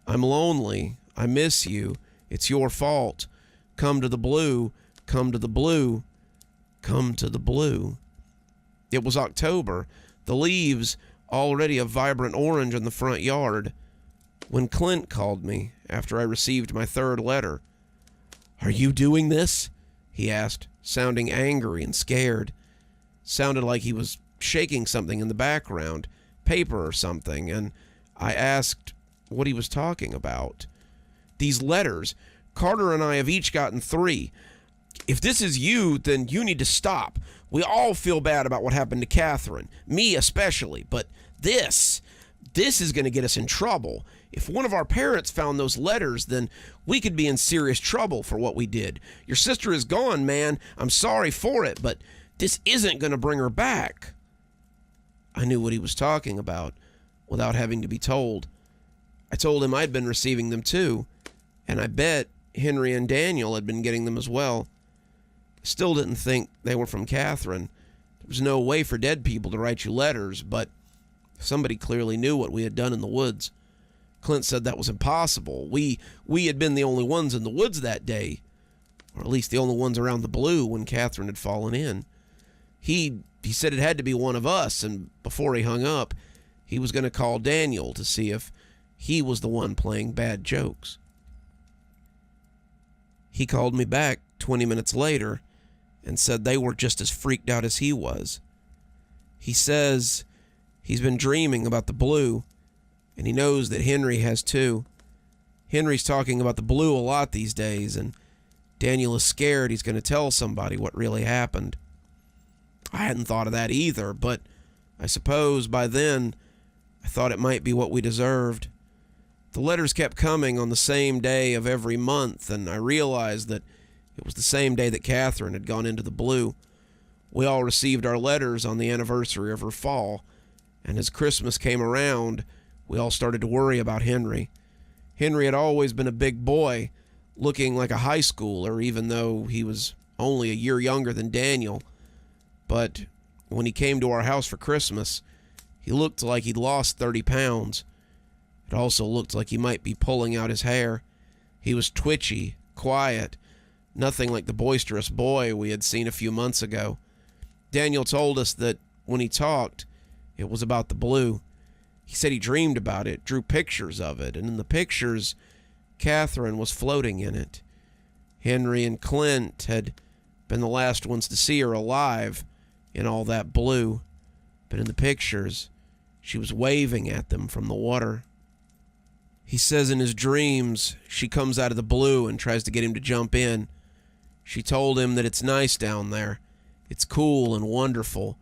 S1: I'm lonely. I miss you. It's your fault. Come to the blue. Come to the blue. Come to the blue. It was October, the leaves already a vibrant orange in the front yard, when Clint called me after I received my 3rd letter. "Are you doing this?" he asked, sounding angry and scared. Sounded like he was shaking something in the background, paper or something, and I asked what he was talking about. "These letters. Carter and I have each gotten 3. If this is you, then you need to stop. We all feel bad about what happened to Catherine, me especially, but this is going to get us in trouble.
S3: If one of our parents found those letters, then we could be in serious trouble for what we did. Your sister is gone, man. I'm sorry for it, but this isn't going to bring her back." I knew what he was talking about without having to be told. I told him I'd been receiving them too, and I bet Henry and Daniel had been getting them as well. I still didn't think they were from Catherine. There was no way for dead people to write you letters, but somebody clearly knew what we had done in the woods. Clint said that was impossible. We had been the only ones in the woods that day, or at least the only ones around the blue when Catherine had fallen in. He said it had to be one of us, and before he hung up, he was going to call Daniel to see if he was the one playing bad jokes. He called me back 20 minutes later and said they were just as freaked out as he was. He says he's been dreaming about the blue, and he knows that Henry has too. Henry's talking about the blue a lot these days, and Daniel is scared he's going to tell somebody what really happened. I hadn't thought of that either, but I suppose by then I thought it might be what we deserved. The letters kept coming on the same day of every month, and I realized that it was the same day that Catherine had gone into the blue. We all received our letters on the anniversary of her fall, and as Christmas came around, we all started to worry about Henry. Henry had always been a big boy, looking like a high schooler, even though he was only a year younger than Daniel. But when he came to our house for Christmas, he looked like he'd lost 30 pounds. It also looked like he might be pulling out his hair. He was twitchy, quiet, nothing like the boisterous boy we had seen a few months ago. Daniel told us that when he talked, it was about the blue. He said he dreamed about it, drew pictures of it, and in the pictures, Catherine was floating in it. Henry and Clint had been the last ones to see her alive in all that blue, but in the pictures, she was waving at them from the water. He says in his dreams, she comes out of the blue and tries to get him to jump in. She told him that it's nice down there, it's cool and wonderful,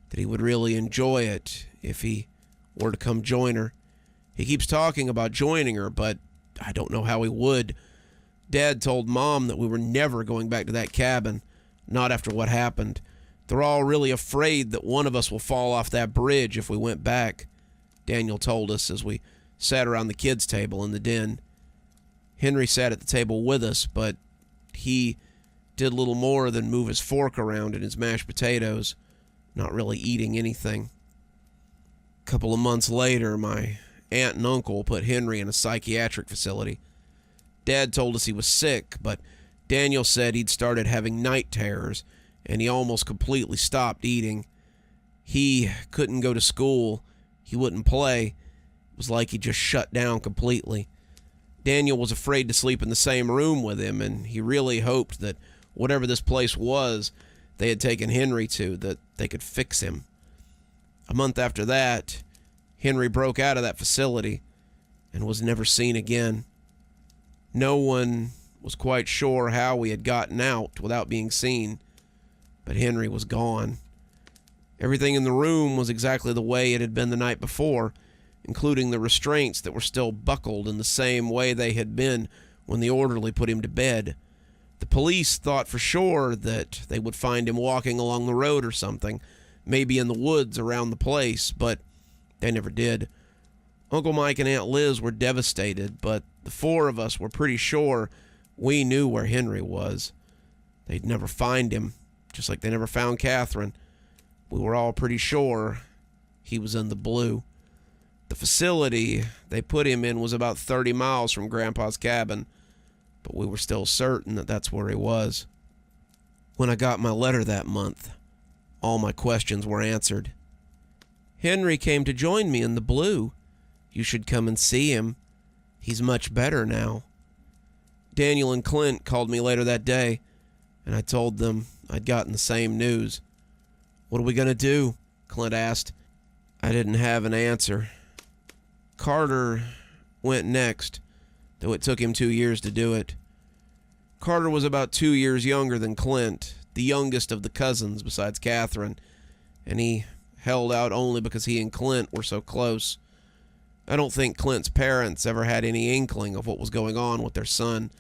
S3: that he would really enjoy it if he were to come join her. He keeps talking about joining her, but I don't know how he would. Dad told Mom that we were never going back to that cabin, not after what happened. They're all really afraid that one of us will fall off that bridge if we went back, Daniel told us as we sat around the kids' table in the den. Henry sat at the table with us, but he did little more than move his fork around in his mashed potatoes, not really eating anything. A couple of months later, my aunt and uncle put Henry in a psychiatric facility. Dad told us he was sick, but Daniel said he'd started having night terrors, and he almost completely stopped eating. He couldn't go to school. He wouldn't play. It was like he just shut down completely. Daniel was afraid to sleep in the same room with him, and he really hoped that whatever this place was they had taken Henry to, that they could fix him. A month after that, Henry broke out of that facility and was never seen again. No one was quite sure how he had gotten out without being seen, but Henry was gone. Everything in the room was exactly the way it had been the night before, including the restraints that were still buckled in the same way they had been when the orderly put him to bed. The police thought for sure that they would find him walking along the road or something, maybe in the woods around the place, but they never did. Uncle Mike and Aunt Liz were devastated, but the four of us were pretty sure we knew where Henry was. They'd never find him, just like they never found Catherine. We were all pretty sure he was in the blue. The facility they put him in was about 30 miles from Grandpa's cabin, but we were still certain that that's where he was. When I got my letter that month, all my questions were answered. Henry came to join me in the blue. You should come and see him. He's much better now. Daniel and Clint called me later that day, and I told them I'd gotten the same news. What are we going to do? Clint asked. I didn't have an answer. Carter went next, though it took him 2 years to do it. Carter was about 2 years younger than Clint, the youngest of the cousins besides Catherine, and he held out only because he and Clint were so close. I don't think Clint's parents ever had any inkling of what was going on with their son,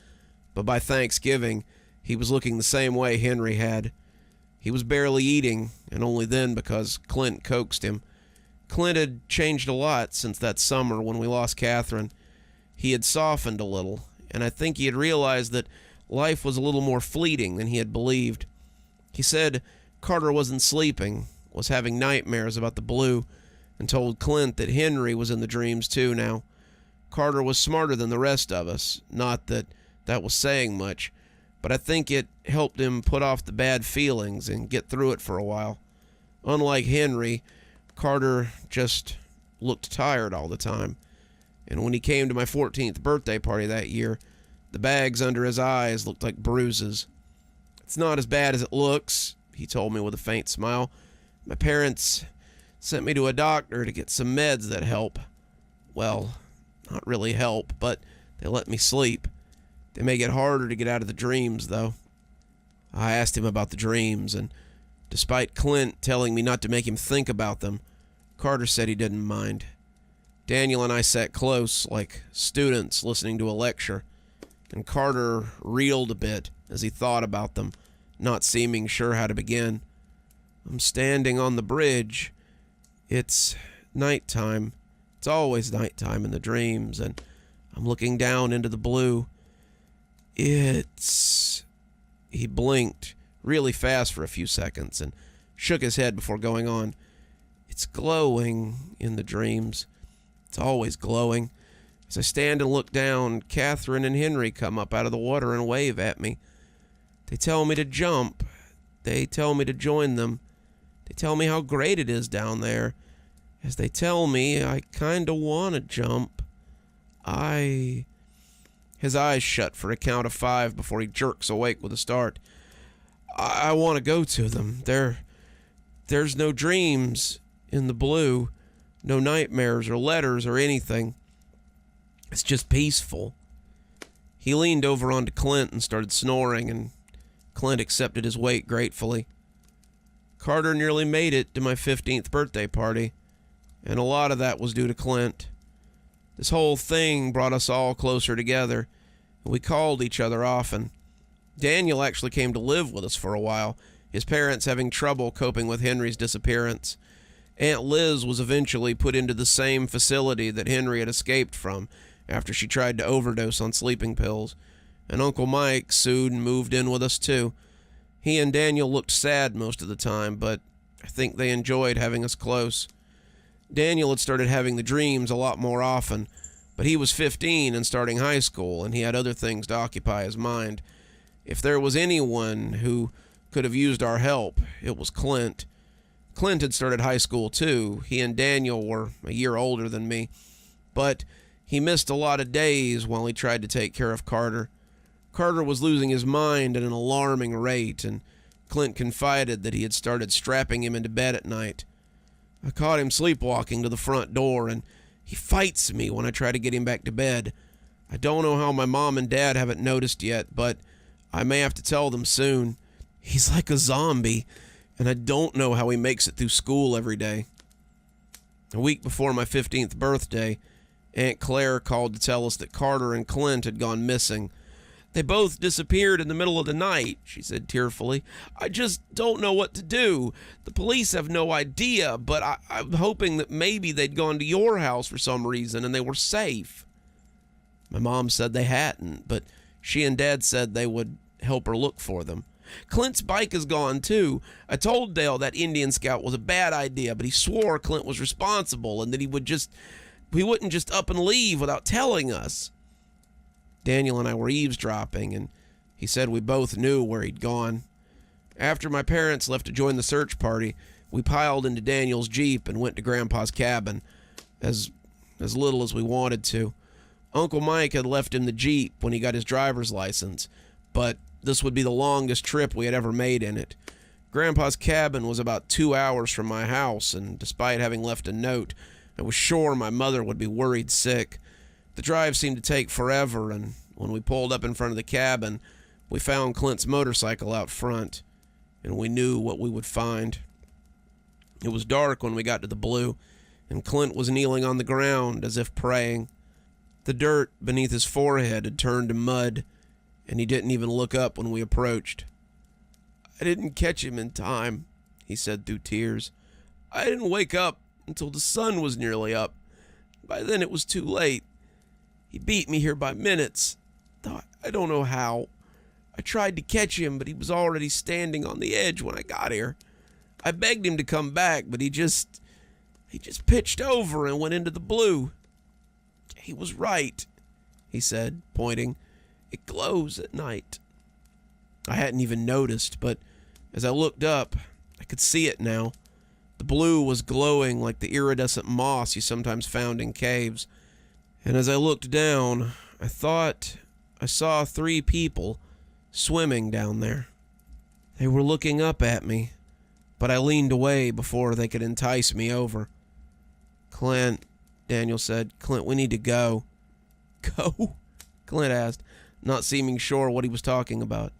S3: but by Thanksgiving, he was looking the same way Henry had. He was barely eating, and only then because Clint coaxed him. Clint had changed a lot since that summer when we lost Catherine. He had softened a little, and I think he had realized that life was a little more fleeting than he had believed. He said Carter wasn't sleeping, was having nightmares about the blue, and told Clint that Henry was in the dreams too now. Carter was smarter than the rest of us, not that that was saying much, but I think it helped him put off the bad feelings and get through it for a while. Unlike Henry, Carter just looked tired all the time, and when he came to my 14th birthday party that year, the bags under his eyes looked like bruises. "It's not as bad as it looks," he told me with a faint smile. "My parents sent me to a doctor to get some meds that help. Well, not really help, but they let me sleep. They make it harder to get out of the dreams, though." I asked him about the dreams, and despite Clint telling me not to make him think about them, Carter said he didn't mind. Daniel and I sat close, like students listening to a lecture, and Carter reeled a bit as he thought about them, not seeming sure how to begin. "I'm standing on the bridge. It's nighttime. It's always nighttime in the dreams, and I'm looking down into the blue. It's..." He blinked really fast for a few seconds and shook his head before going on. "It's glowing in the dreams. It's always glowing. As I stand and look down, Catherine and Henry come up out of the water and wave at me. They tell me to jump. They tell me to join them. They tell me how great it is down there. As they tell me, I kinda wanna jump. His eyes shut for a count of 5 before he jerks awake with a start. "I want to go to them. There's no dreams in the blue, no nightmares or letters or anything. It's just peaceful." He leaned over onto Clint and started snoring, and Clint accepted his weight gratefully. Carter nearly made it to my 15th birthday party, and a lot of that was due to Clint. This whole thing brought us all closer together, and we called each other often. Daniel actually came to live with us for a while, his parents having trouble coping with Henry's disappearance. Aunt Liz was eventually put into the same facility that Henry had escaped from after she tried to overdose on sleeping pills, and Uncle Mike soon moved in with us too. He and Daniel looked sad most of the time, but I think they enjoyed having us close. Daniel had started having the dreams a lot more often, but he was 15 and starting high school, and he had other things to occupy his mind. If there was anyone who could have used our help, it was Clint. Clint had started high school too. He and Daniel were a year older than me, but he missed a lot of days while he tried to take care of Carter. Carter was losing his mind at an alarming rate, and Clint confided that he had started strapping him into bed at night. I caught him sleepwalking to the front door, and he fights me when I try to get him back to bed. I don't know how my mom and dad haven't noticed yet, but I may have to tell them soon. He's like a zombie, and I don't know how he makes it through school every day. A week before my 15th birthday, Aunt Claire called to tell us that Carter and Clint had gone missing. "They both disappeared in the middle of the night," she said tearfully. "I just don't know what to do. The police have no idea, but I'm hoping that maybe they'd gone to your house for some reason and they were safe." My mom said they hadn't, but she and Dad said they would help her look for them. "Clint's bike is gone, too. I told Dale that Indian Scout was a bad idea, but he swore Clint was responsible and that he wouldn't just up and leave without telling us." Daniel and I were eavesdropping, and he said we both knew where he'd gone. After my parents left to join the search party, we piled into Daniel's Jeep and went to Grandpa's cabin, as little as we wanted to. Uncle Mike had left him the Jeep when he got his driver's license, but this would be the longest trip we had ever made in it. Grandpa's cabin was about 2 hours from my house, and despite having left a note, I was sure my mother would be worried sick. The drive seemed to take forever, and when we pulled up in front of the cabin, we found Clint's motorcycle out front, and we knew what we would find. It was dark when we got to the blue, and Clint was kneeling on the ground as if praying. The dirt beneath his forehead had turned to mud, and he didn't even look up when we approached. "I didn't catch him in time," he said through tears. "I didn't wake up until the sun was nearly up. By then it was too late. He beat me here by minutes, though I don't know how. I tried to catch him, but he was already standing on the edge when I got here. I begged him to come back, but he just pitched over and went into the blue. He was right," he said, pointing. "It glows at night." I hadn't even noticed, but as I looked up, I could see it now. The blue was glowing like the iridescent moss you sometimes found in caves. And as I looked down, I thought I saw 3 people swimming down there. They were looking up at me, but I leaned away before they could entice me over. "Clint," Daniel said. "Clint, we need to go." "Go?" Clint asked, not seeming sure what he was talking about.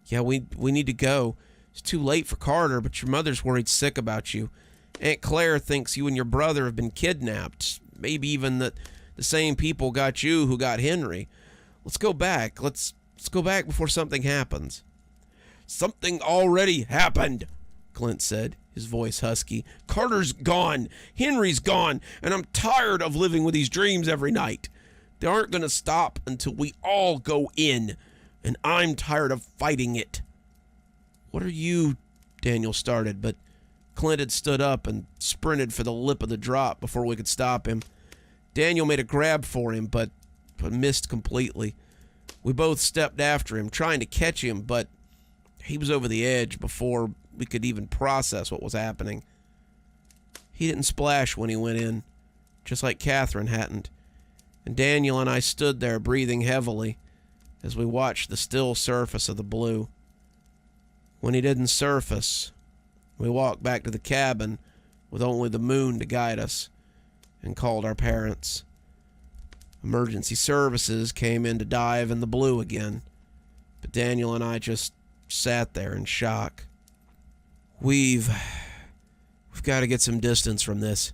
S3: "Yeah, we need to go. It's too late for Carter, but your mother's worried sick about you. Aunt Claire thinks you and your brother have been kidnapped. Maybe even that the same people got you who got Henry. Let's go back. Let's go back before something happens." "Something already happened," Clint said, his voice husky. "Carter's gone. Henry's gone. And I'm tired of living with these dreams every night. They aren't going to stop until we all go in. And I'm tired of fighting it." "What are you?" Daniel started, but Clint had stood up and sprinted for the lip of the drop before we could stop him. Daniel made a grab for him, but missed completely. We both stepped after him, trying to catch him, but he was over the edge before we could even process what was happening. He didn't splash when he went in, just like Catherine hadn't, and Daniel and I stood there breathing heavily as we watched the still surface of the blue. When he didn't surface, we walked back to the cabin with only the moon to guide us and called our parents. Emergency services came in to dive in the blue again, but Daniel and I just sat there in shock. We've got to get some distance from this,"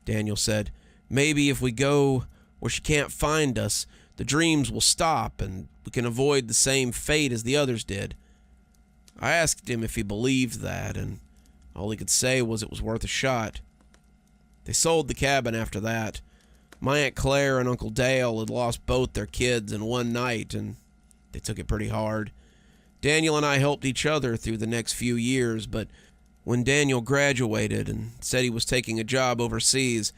S3: Daniel said. "Maybe if we go where she can't find us, the dreams will stop and we can avoid the same fate as the others did." I asked him if he believed that, and all he could say was it was worth a shot. They sold the cabin after that. My Aunt Claire and Uncle Dale had lost both their kids in one night, and they took it pretty hard. Daniel and I helped each other through the next few years, but when Daniel graduated and said he was taking a job overseas,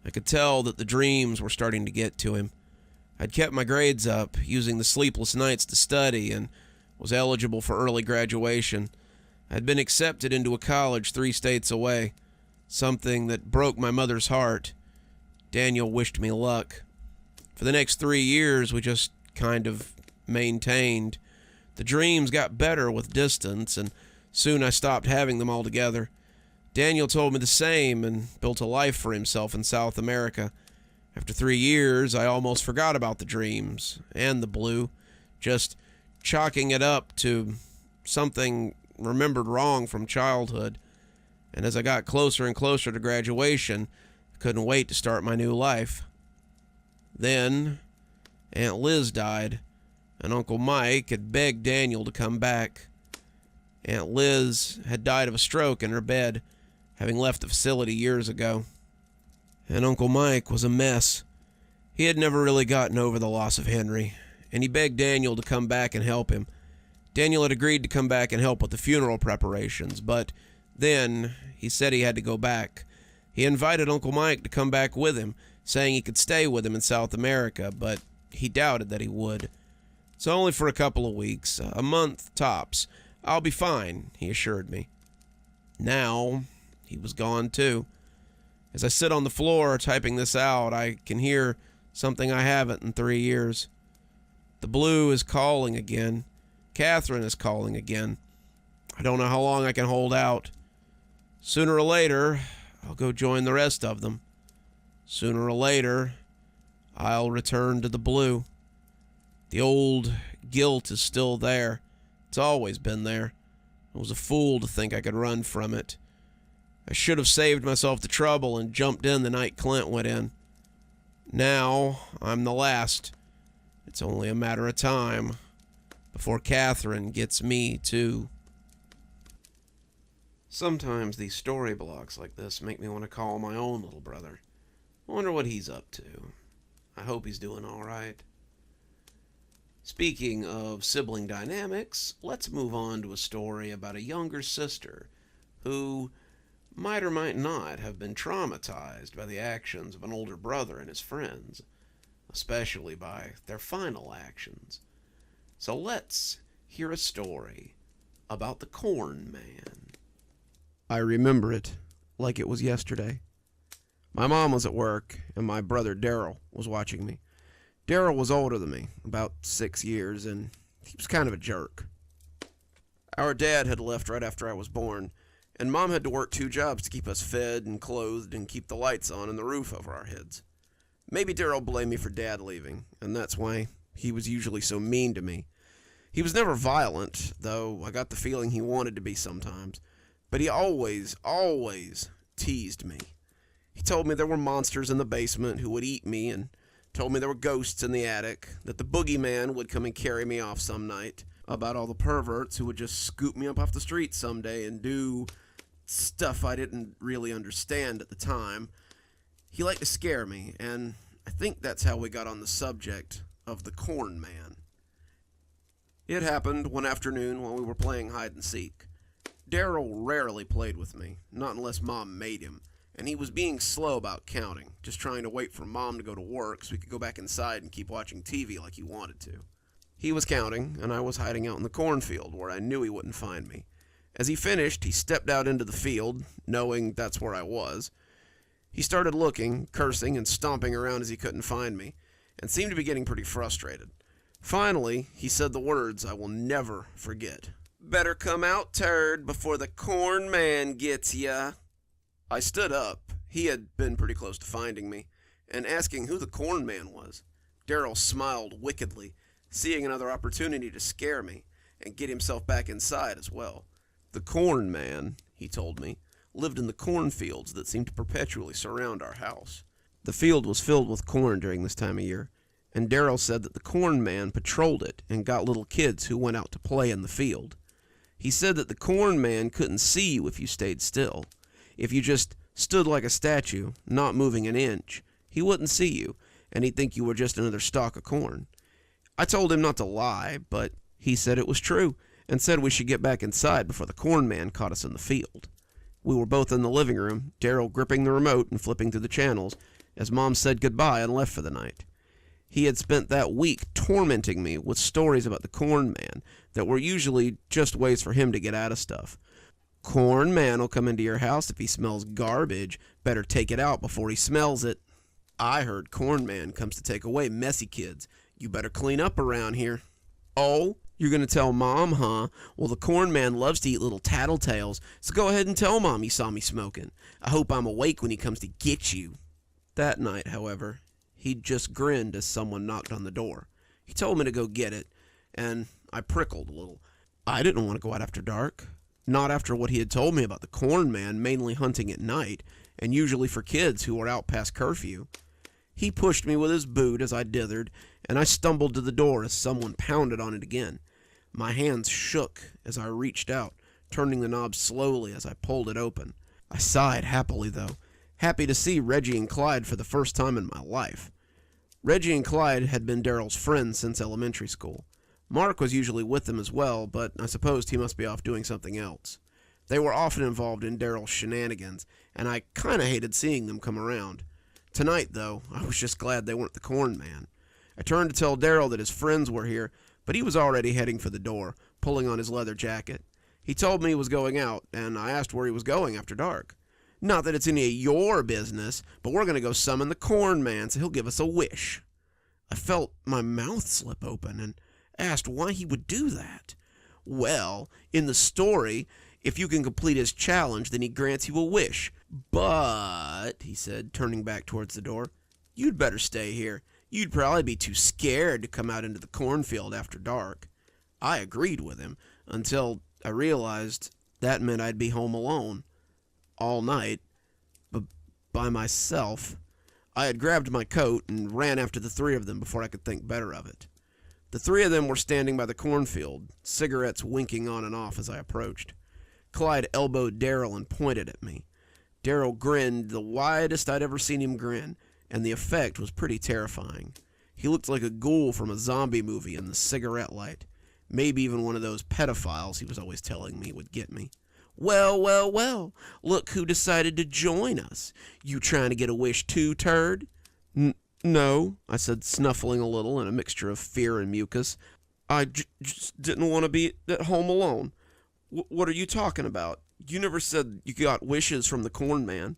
S3: I could tell that the dreams were starting to get to him. I'd kept my grades up, using the sleepless nights to study, and was eligible for early graduation. I'd been accepted into a college 3 states away, something that broke my mother's heart. Daniel wished me luck. For the next 3 years, we just kind of maintained. The dreams got better with distance, and soon I stopped having them altogether. Daniel told me the same and built a life for himself in South America. After 3 years, I almost forgot about the dreams and the blue, just chalking it up to something remembered wrong from childhood. And as I got closer and closer to graduation, I couldn't wait to start my new life. Then Aunt Liz died, and Uncle Mike had begged Daniel to come back. Aunt Liz had died of a stroke in her bed, having left the facility years ago. And Uncle Mike was a mess. He had never really gotten over the loss of Henry, and he begged Daniel to come back and help him. Daniel had agreed to come back and help with the funeral preparations, but then he said he had to go back. He invited Uncle Mike to come back with him, saying he could stay with him in South America, but he doubted that he would. "It's only for a couple of weeks, a month tops. I'll be fine," he assured me. Now, he was gone too. As I sit on the floor typing this out, I can hear something I haven't in 3 years. The blue is calling again. Catherine is calling again. I don't know how long I can hold out. Sooner or later, I'll go join the rest of them. Sooner or later, I'll return to the blue. The old guilt is still there. It's always been there. I was a fool to think I could run from it. I should have saved myself the trouble and jumped in the night Clint went in. Now, I'm the last. It's only a matter of time before Catherine gets me, too.
S1: Sometimes these story blocks like this make me want to call my own little brother. I wonder what he's up to. I hope he's doing all right. Speaking of sibling dynamics, let's move on to a story about a younger sister who might or might not have been traumatized by the actions of an older brother and his friends, especially by their final actions. So let's hear a story about the Corn Man.
S3: I remember it like it was yesterday. My mom was at work, and my brother Daryl was watching me. Daryl was older than me, about 6 years, and he was kind of a jerk. Our dad had left right after I was born, and Mom had to work 2 jobs to keep us fed and clothed and keep the lights on and the roof over our heads. Maybe Daryl blamed me for Dad leaving, and that's why he was usually so mean to me. He was never violent, though I got the feeling he wanted to be sometimes, but he always teased me. He told me there were monsters in the basement who would eat me, and told me there were ghosts in the attic, that the boogeyman would come and carry me off some night, about all the perverts who would just scoop me up off the street someday and do stuff I didn't really understand at the time. He liked to scare me, and I think that's how we got on the subject of the Corn Man. It happened one afternoon when we were playing hide and seek. Daryl rarely played with me, not unless Mom made him, and he was being slow about counting, just trying to wait for Mom to go to work so we could go back inside and keep watching TV like he wanted to. He was counting, and I was hiding out in the cornfield where I knew he wouldn't find me. As he finished, he stepped out into the field, knowing that's where I was. He started looking, cursing, and stomping around as he couldn't find me, and seemed to be getting pretty frustrated. Finally, he said the words I will never forget. "Better come out, turd, before the Corn Man gets ya." I stood up. He had been pretty close to finding me, and asking who the Corn Man was. Daryl smiled wickedly, seeing another opportunity to scare me, and get himself back inside as well. The Corn Man, he told me, lived in the cornfields that seemed to perpetually surround our house. The field was filled with corn during this time of year, and Daryl said that the Corn Man patrolled it and got little kids who went out to play in the field. He said that the Corn Man couldn't see you if you stayed still. If you just stood like a statue, not moving an inch, he wouldn't see you, and he'd think you were just another stalk of corn. I told him not to lie, but he said it was true, and said we should get back inside before the Corn Man caught us in the field. We were both in the living room, Daryl gripping the remote and flipping through the channels, as Mom said goodbye and left for the night. He had spent that week tormenting me with stories about the Corn Man that were usually just ways for him to get out of stuff. "Corn Man will come into your house if he smells garbage. Better take it out before he smells it." I heard Corn Man comes to take away messy kids. "You better clean up around here." "Oh, you're going to tell Mom, huh? Well, the Corn Man loves to eat little tattletales, so go ahead and tell Mom you saw me smoking. I hope I'm awake when he comes to get you." That night, however, he just grinned as someone knocked on the door. He told me to go get it, and I prickled a little. I didn't want to go out after dark. Not after what he had told me about the Corn Man mainly hunting at night, and usually for kids who were out past curfew. He pushed me with his boot as I dithered, and I stumbled to the door as someone pounded on it again. My hands shook as I reached out, turning the knob slowly as I pulled it open. I sighed happily, though, happy to see Reggie and Clyde for the first time in my life. Reggie and Clyde had been Daryl's friends since elementary school. Mark was usually with them as well, but I supposed he must be off doing something else. They were often involved in Daryl's shenanigans, and I kinda hated seeing them come around. Tonight, though, I was just glad they weren't the Corn Man. I turned to tell Daryl that his friends were here, but he was already heading for the door, pulling on his leather jacket. He told me he was going out, and I asked where he was going after dark. "Not that it's any of your business, but we're going to go summon the Corn Man so he'll give us a wish." I felt my mouth slip open and asked why he would do that. "Well, in the story, if you can complete his challenge, then he grants you a wish. But," he said, turning back towards the door, "you'd better stay here. You'd probably be too scared to come out into the cornfield after dark." I agreed with him, until I realized that meant I'd be home alone. all night, but by myself. I had grabbed my coat and ran after the three of them before I could think better of it. The three of them were standing by the cornfield, cigarettes winking on and off as I approached. Clyde elbowed Daryl and pointed at me. Daryl grinned the widest I'd ever seen him grin, and the effect was pretty terrifying. He looked like a ghoul from a zombie movie in the cigarette light. Maybe even one of those pedophiles he was always telling me would get me. Well, well, well, look who decided to join us. You trying to get a wish too, turd? No, I said, snuffling a little in a mixture of fear and mucus. I just didn't want to be at home alone. What are you talking about? You never said you got wishes from the corn man.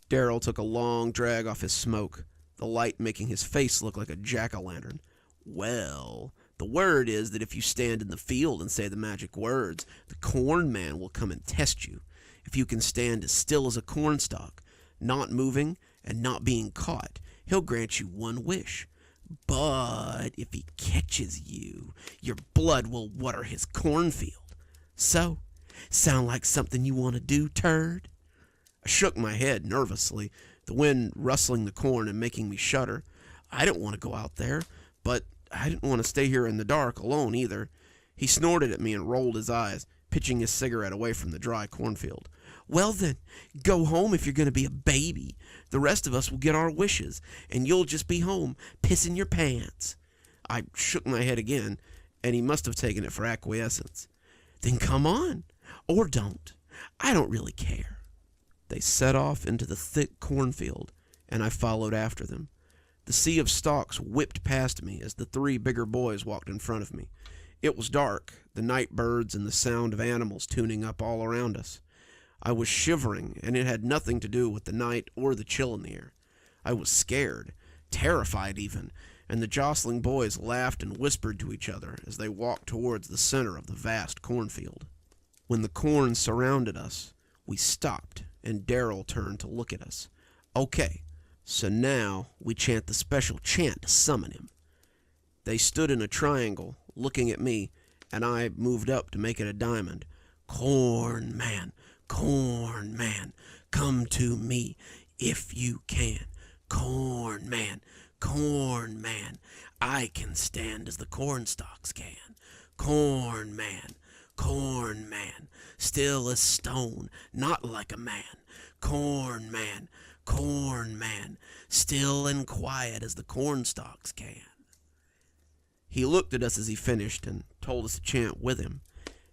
S3: Daryl took a long drag off his smoke, the light making his face look like a jack-o'-lantern. Well, the word is that if you stand in the field and say the magic words, the corn man will come and test you. If you can stand as still as a cornstalk, not moving and not being caught, he'll grant you one wish. But if he catches you, your blood will water his cornfield. So, sound like something you want to do, turd? I shook my head nervously, the wind rustling the corn and making me shudder. I didn't want to go out there, but I didn't want to stay here in the dark alone either. He snorted at me and rolled his eyes, pitching his cigarette away from the dry cornfield. Well then, go home if you're going to be a baby. The rest of us will get our wishes, and you'll just be home, pissing your pants. I shook my head again, and he must have taken it for acquiescence. Then come on, or don't. I don't really care. They set off into the thick cornfield, and I followed after them. The sea of stalks whipped past me as the three bigger boys walked in front of me. It was dark, the night birds and the sound of animals tuning up all around us. I was shivering, and it had nothing to do with the night or the chill in the air. I was scared, terrified even, and the jostling boys laughed and whispered to each other as they walked towards the center of the vast cornfield. When the corn surrounded us, we stopped, and Daryl turned to look at us. Okay, so now we chant the special chant to summon him. They stood in a triangle, looking at me, and I moved up to make it a diamond. Corn man, come to me if you can. Corn man, I can stand as the cornstalks can. Corn man, still as stone, not like a man. Corn man, still and quiet as the cornstalks can. He looked at us as he finished and told us to chant with him.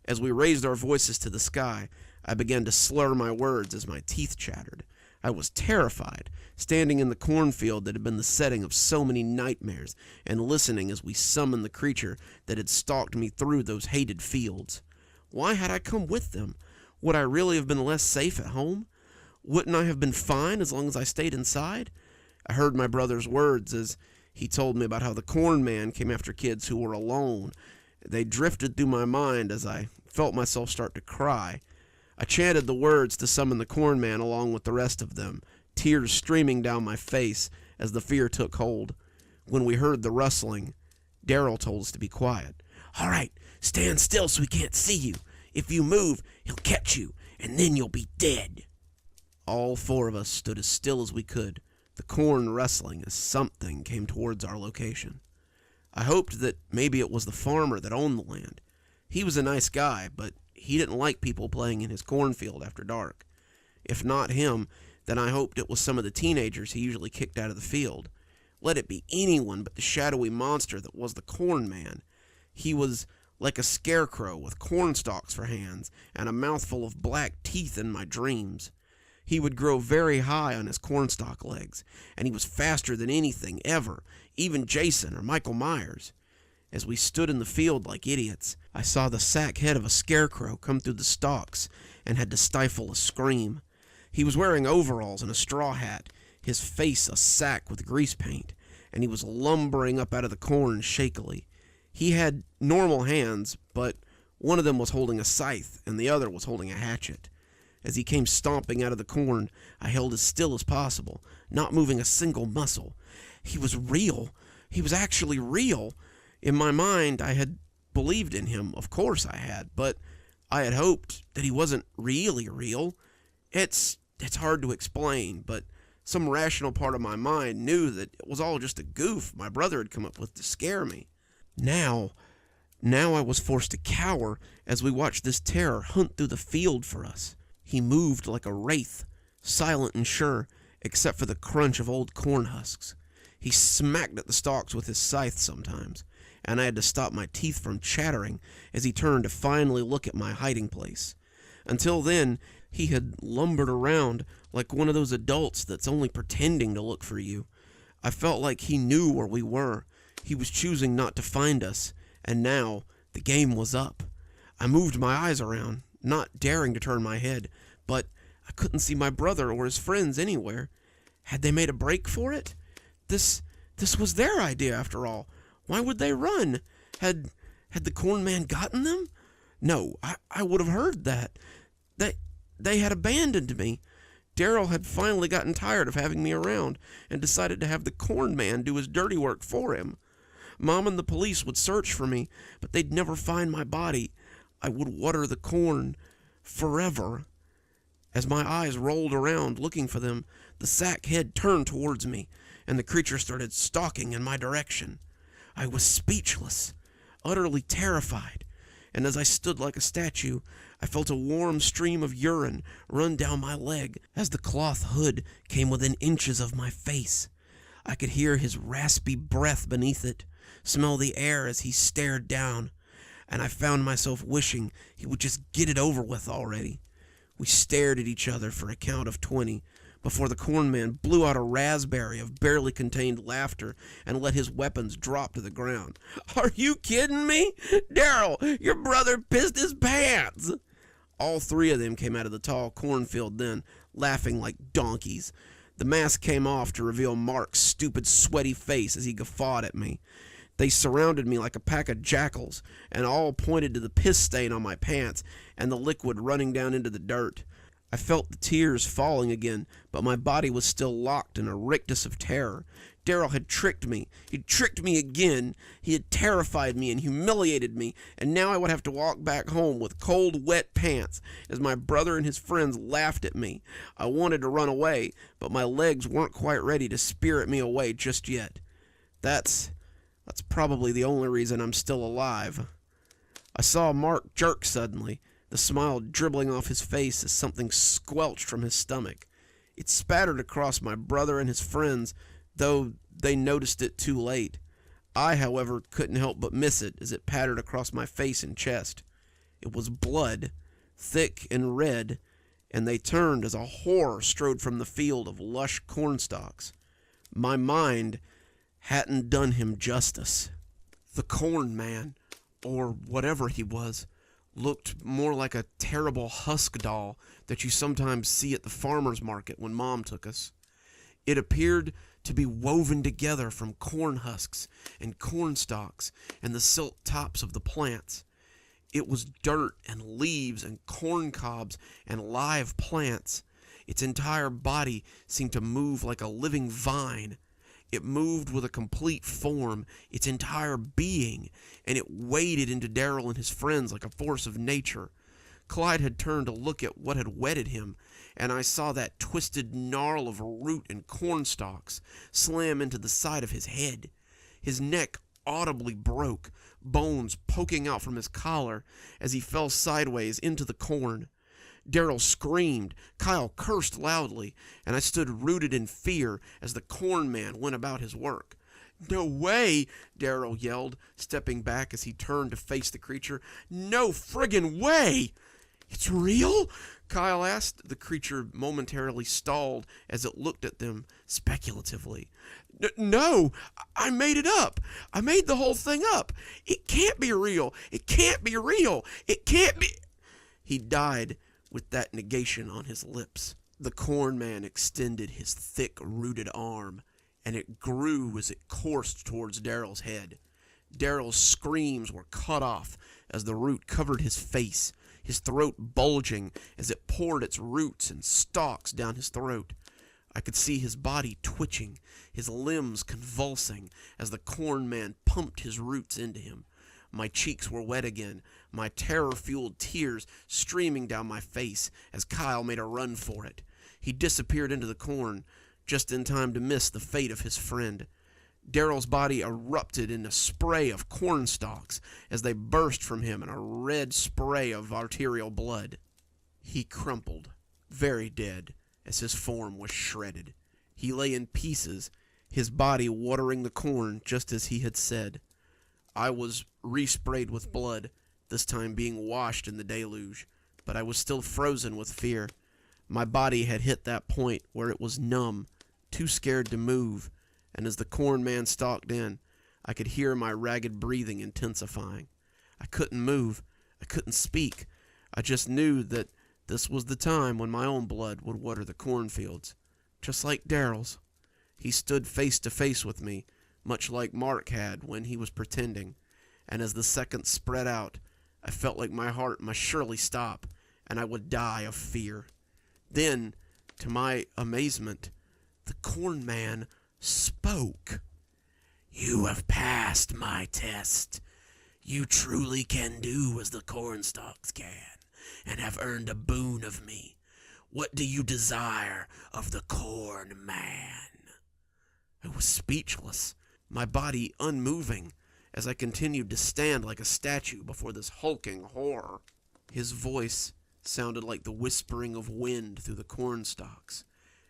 S3: As we raised our voices to the sky, I began to slur my words as my teeth chattered. I was terrified, standing in the cornfield that had been the setting of so many nightmares, and listening as we summoned the creature that had stalked me through those hated fields. Why had I come with them? Would I really have been less safe at home? Wouldn't I have been fine as long as I stayed inside? I heard my brother's words as he told me about how the corn man came after kids who were alone. They drifted through my mind as I felt myself start to cry. I chanted the words to summon the corn man along with the rest of them, tears streaming down my face as the fear took hold. When we heard the rustling, Daryl told us to be quiet. All right, stand still so he can't see you. If you move, he'll catch you, and then you'll be dead. All four of us stood as still as we could, the corn rustling as something came towards our location. I hoped that maybe it was the farmer that owned the land. He was a nice guy, but he didn't like people playing in his cornfield after dark. If not him, then I hoped it was some of the teenagers he usually kicked out of the field. Let it be anyone but the shadowy monster that was the corn man. He was like a scarecrow with cornstalks for hands and a mouthful of black teeth in my dreams. He would grow very high on his cornstalk legs, and he was faster than anything ever, even Jason or Michael Myers. As we stood in the field like idiots, I saw the sack head of a scarecrow come through the stalks and had to stifle a scream. He was wearing overalls and a straw hat, his face a sack with grease paint, and he was lumbering up out of the corn shakily. He had normal hands, but one of them was holding a scythe and the other was holding a hatchet. As he came stomping out of the corn, I held as still as possible, not moving a single muscle. He was real. He was actually real. In my mind, I had believed in him. Of course I had, but I had hoped that he wasn't really real. It's It's hard to explain, but some rational part of my mind knew that it was all just a goof my brother had come up with to scare me. Now I was forced to cower as we watched this terror hunt through the field for us. He moved like a wraith, silent and sure, except for the crunch of old corn husks. He smacked at the stalks with his scythe sometimes, and I had to stop my teeth from chattering as he turned to finally look at my hiding place. Until then, he had lumbered around like one of those adults that's only pretending to look for you. I felt like he knew where we were. He was choosing not to find us, and now the game was up. I moved my eyes around, not daring to turn my head, but I couldn't see my brother or his friends anywhere. Had they made a break for it? This was their idea, after all. Why would they run? Had the corn man gotten them? No, I would have heard that. They had abandoned me. Daryl had finally gotten tired of having me around and decided to have the corn man do his dirty work for him. Mom and the police would search for me, but they'd never find my body. I would water the corn forever. As my eyes rolled around looking for them, the sack head turned towards me, and the creature started stalking in my direction. I was speechless, utterly terrified, and as I stood like a statue, I felt a warm stream of urine run down my leg as the cloth hood came within inches of my face. I could hear his raspy breath beneath it, smell the air as he stared down, and I found myself wishing he would just get it over with already. We stared at each other for a count of 20 before the corn man blew out a raspberry of barely contained laughter and let his weapons drop to the ground. "Are you kidding me? Daryl, your brother pissed his pants!" All three of them came out of the tall cornfield then, laughing like donkeys. The mask came off to reveal Mark's stupid, sweaty face as he guffawed at me. They surrounded me like a pack of jackals, and all pointed to the piss stain on my pants and the liquid running down into the dirt. I felt the tears falling again, but my body was still locked in a rictus of terror. Daryl had tricked me. He'd tricked me again. He had terrified me and humiliated me, and now I would have to walk back home with cold, wet pants as my brother and his friends laughed at me. I wanted to run away, but my legs weren't quite ready to spirit me away just yet. That's probably the only reason I'm still alive. I saw Mark jerk suddenly, the smile dribbling off his face as something squelched from his stomach. It spattered across my brother and his friends, though they noticed it too late. I, however, couldn't help but miss it as it pattered across my face and chest. It was blood, thick and red, and they turned as a horror strode from the field of lush cornstalks. My mind hadn't done him justice. The corn man, or whatever he was, looked more like a terrible husk doll that you sometimes see at the farmer's market when Mom took us. It appeared to be woven together from corn husks and corn stalks and the silk tops of the plants. It was dirt and leaves and corn cobs and live plants. Its entire body seemed to move like a living vine. It moved with a complete form, its entire being, and it waded into Daryl and his friends like a force of nature. Clyde had turned to look at what had wetted him, and I saw that twisted gnarl of root and cornstalks slam into the side of his head. His neck audibly broke, bones poking out from his collar as he fell sideways into the corn. Daryl screamed, Kyle cursed loudly, and I stood rooted in fear as the corn man went about his work. "No way!" Daryl yelled, stepping back as he turned to face the creature. "No friggin' way!" "It's real?" Kyle asked. The creature momentarily stalled as it looked at them speculatively. No, I made it up. I made the whole thing up. It can't be real. It can't be real. It can't be..." He died with that negation on his lips. The corn man extended his thick, rooted arm, and it grew as it coursed towards Daryl's head. Daryl's screams were cut off as the root covered his face, his throat bulging as it poured its roots and stalks down his throat. I could see his body twitching, his limbs convulsing as the corn man pumped his roots into him. My cheeks were wet again, my terror-fueled tears streaming down my face as Kyle made a run for it. He disappeared into the corn, just in time to miss the fate of his friend. Daryl's body erupted in a spray of corn stalks as they burst from him in a red spray of arterial blood. He crumpled, very dead, as his form was shredded. He lay in pieces, his body watering the corn just as he had said. I was resprayed with blood, this time being washed in the deluge, but I was still frozen with fear. My body had hit that point where it was numb, too scared to move, and as the corn man stalked in, I could hear my ragged breathing intensifying. I couldn't move, I couldn't speak. I just knew that this was the time when my own blood would water the cornfields, just like Daryl's. He stood face to face with me, much like Mark had when he was pretending, and as the seconds spread out, I felt like my heart must surely stop, and I would die of fear. Then, to my amazement, the corn man spoke. "You have passed my test. You truly can do as the cornstalks can, and have earned a boon of me. What do you desire of the corn man?" I was speechless, my body unmoving, as I continued to stand like a statue before this hulking horror. His voice sounded like the whispering of wind through the cornstalks,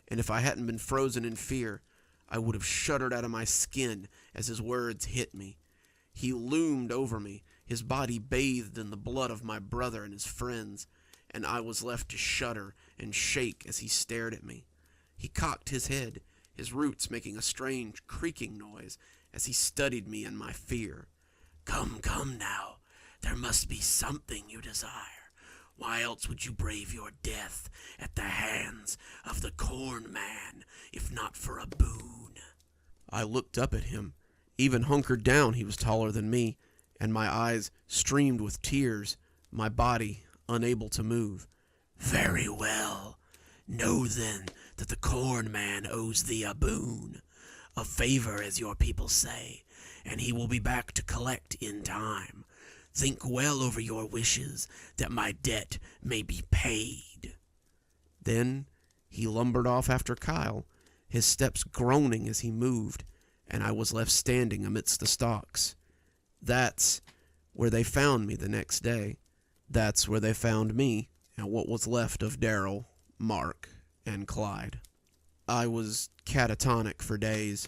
S3: and if I hadn't been frozen in fear, I would have shuddered out of my skin as his words hit me. He loomed over me, his body bathed in the blood of my brother and his friends, and I was left to shudder and shake as he stared at me. He cocked his head, his roots making a strange creaking noise as he studied me in my fear. Come now, there must be something you desire. Why else would you brave your death at the hands of the corn man, if not for a boon?" I looked up at him. Even hunkered down, he was taller than me, and my eyes streamed with tears, my body unable to move. "Very well. Know then that the corn man owes thee a boon, a favor as your people say, and he will be back to collect in time. Think well over your wishes, that my debt may be paid." Then he lumbered off after Kyle, his steps groaning as he moved, and I was left standing amidst the stalks. That's where they found me the next day. That's where they found me, and what was left of Daryl, Mark, and Clyde. I was catatonic for days.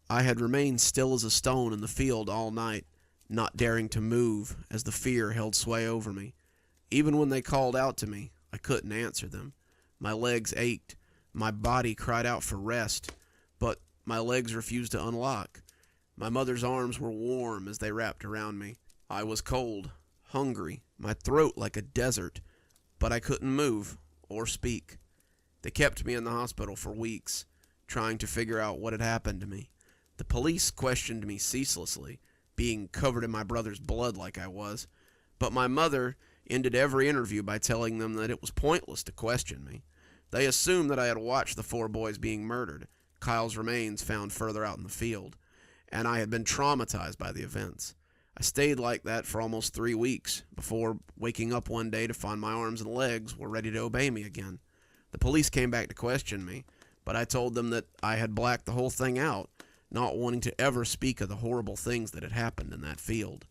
S3: I had remained still as a stone in the field all night, not daring to move as the fear held sway over me. Even when they called out to me, I couldn't answer them. My legs ached, my body cried out for rest, but my legs refused to unlock. My mother's arms were warm as they wrapped around me. I was cold, hungry, my throat like a desert, but I couldn't move or speak. They kept me in the hospital for weeks, trying to figure out what had happened to me. The police questioned me ceaselessly, being covered in my brother's blood like I was, but my mother ended every interview by telling them that it was pointless to question me. They assumed that I had watched the 4 boys being murdered, Kyle's remains found further out in the field, and I had been traumatized by the events. I stayed like that for almost 3 weeks, before waking up one day to find my arms and legs were ready to obey me again. The police came back to question me, but I told them that I had blacked the whole thing out, not wanting to ever speak of the horrible things that had happened in that field.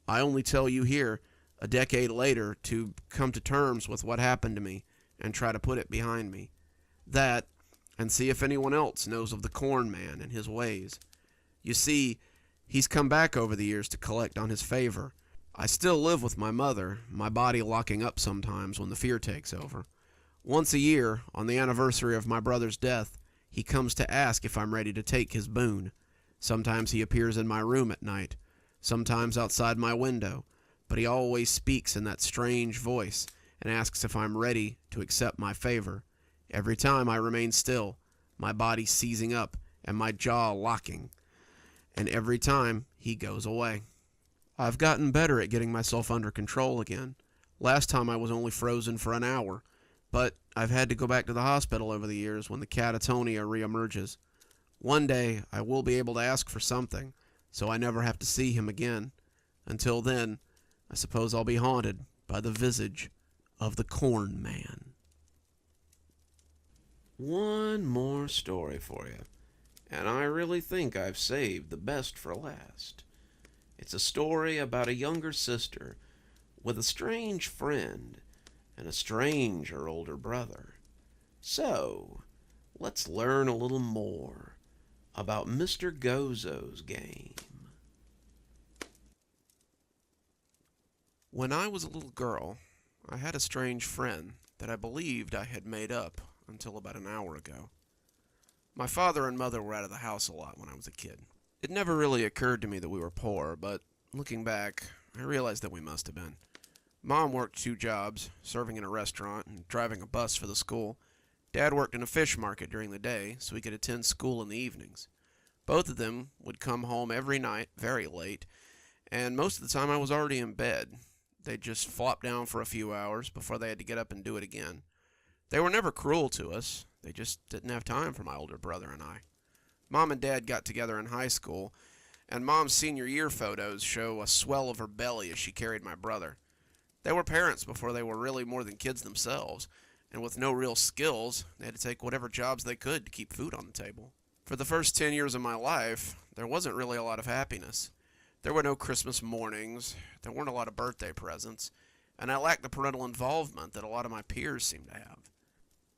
S3: I only tell you here, a decade later, to come to terms with what happened to me and try to put it behind me. That, and see if anyone else knows of the corn man and his ways. You see, he's come back over the years to collect on his favor. I still live with my mother, my body locking up sometimes when the fear takes over. Once a year, on the anniversary of my brother's death, he comes to ask if I'm ready to take his boon. Sometimes he appears in my room at night, sometimes outside my window, but he always speaks in that strange voice and asks if I'm ready to accept my favor. Every time I remain still, my body seizing up and my jaw locking, and every time he goes away. I've gotten better at getting myself under control again. Last time I was only frozen for an hour, but I've had to go back to the hospital over the years when the catatonia reemerges. One day, I will be able to ask for something, so I never have to see him again. Until then, I suppose I'll be haunted by the visage of the corn man.
S1: one more story for you, and I really think I've saved the best for last. It's a story about a younger sister with a strange friend and a stranger older brother. So, let's learn a little more about Mr. Gozos Game.
S3: When I was a little girl, I had a strange friend that I believed I had made up until about an hour ago. My father and mother were out of the house a lot when I was a kid. It never really occurred to me that we were poor, but looking back, I realized that we must have been. Mom worked 2 jobs, serving in a restaurant and driving a bus for the school. Dad worked in a fish market during the day, so he could attend school in the evenings. Both of them would come home every night, very late, and most of the time I was already in bed. They'd just flop down for a few hours before they had to get up and do it again. They were never cruel to us. They just didn't have time for my older brother and I. Mom and Dad got together in high school, and Mom's senior year photos show a swell of her belly as she carried my brother. They were parents before they were really more than kids themselves, and with no real skills, they had to take whatever jobs they could to keep food on the table. For the first 10 years of my life, there wasn't really a lot of happiness. There were no Christmas mornings, there weren't a lot of birthday presents, and I lacked the parental involvement that a lot of my peers seemed to have.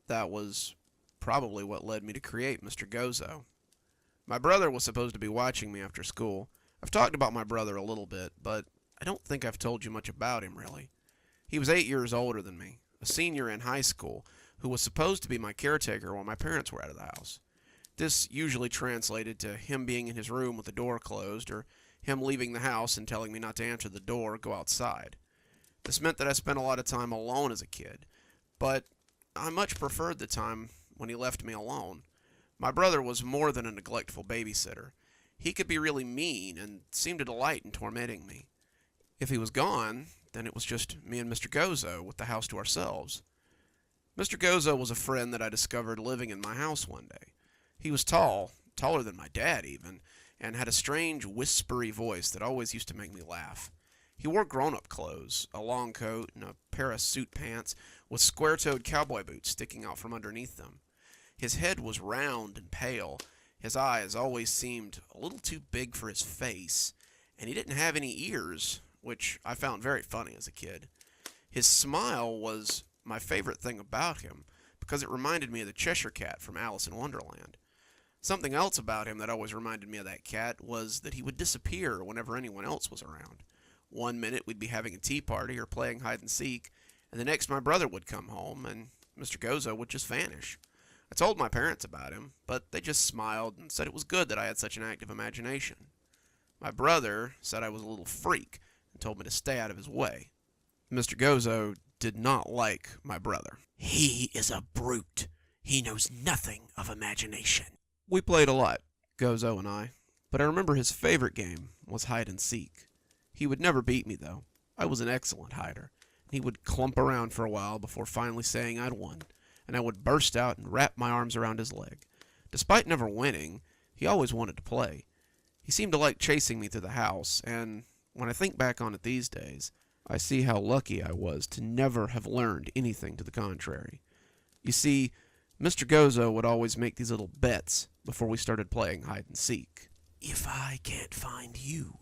S3: That was probably what led me to create Mr. Gozo. My brother was supposed to be watching me after school. I've talked about my brother a little bit, but I don't think I've told you much about him, really. He was 8 years older than me, a senior in high school, who was supposed to be my caretaker while my parents were out of the house. This usually translated to him being in his room with the door closed, or him leaving the house and telling me not to answer the door or go outside. This meant that I spent a lot of time alone as a kid, but I much preferred the time when he left me alone. My brother was more than a neglectful babysitter. He could be really mean and seemed to delight in tormenting me. If he was gone, then it was just me and Mr. Gozo with the house to ourselves. Mr. Gozo was a friend that I discovered living in my house one day. He was tall, taller than my dad even, and had a strange, whispery voice that always used to make me laugh. He wore grown-up clothes, a long coat, and a pair of suit pants with square-toed cowboy boots sticking out from underneath them. His head was round and pale, his eyes always seemed a little too big for his face, and he didn't have any ears, which I found very funny as a kid. His smile was my favorite thing about him, because it reminded me of the Cheshire Cat from Alice in Wonderland. Something else about him that always reminded me of that cat was that he would disappear whenever anyone else was around. One minute we'd be having a tea party or playing hide and seek, and the next my brother would come home and Mr. Gozo would just vanish. I told my parents about him, but they just smiled and said it was good that I had such an active imagination. My brother said I was a little freak and told me to stay out of his way. Mr. Gozo did not like my brother.
S4: He is a brute. He knows nothing of imagination.
S3: We played a lot, Gozo and I, but I remember his favorite game was hide and seek. He would never beat me, though. I was an excellent hider. He would clump around for a while before finally saying I'd won, and I would burst out and wrap my arms around his leg. Despite never winning, he always wanted to play. He seemed to like chasing me through the house, and when I think back on it these days, I see how lucky I was to never have learned anything to the contrary. You see, Mr. Gozo would always make these little bets before we started playing hide and seek.
S4: If I can't find you,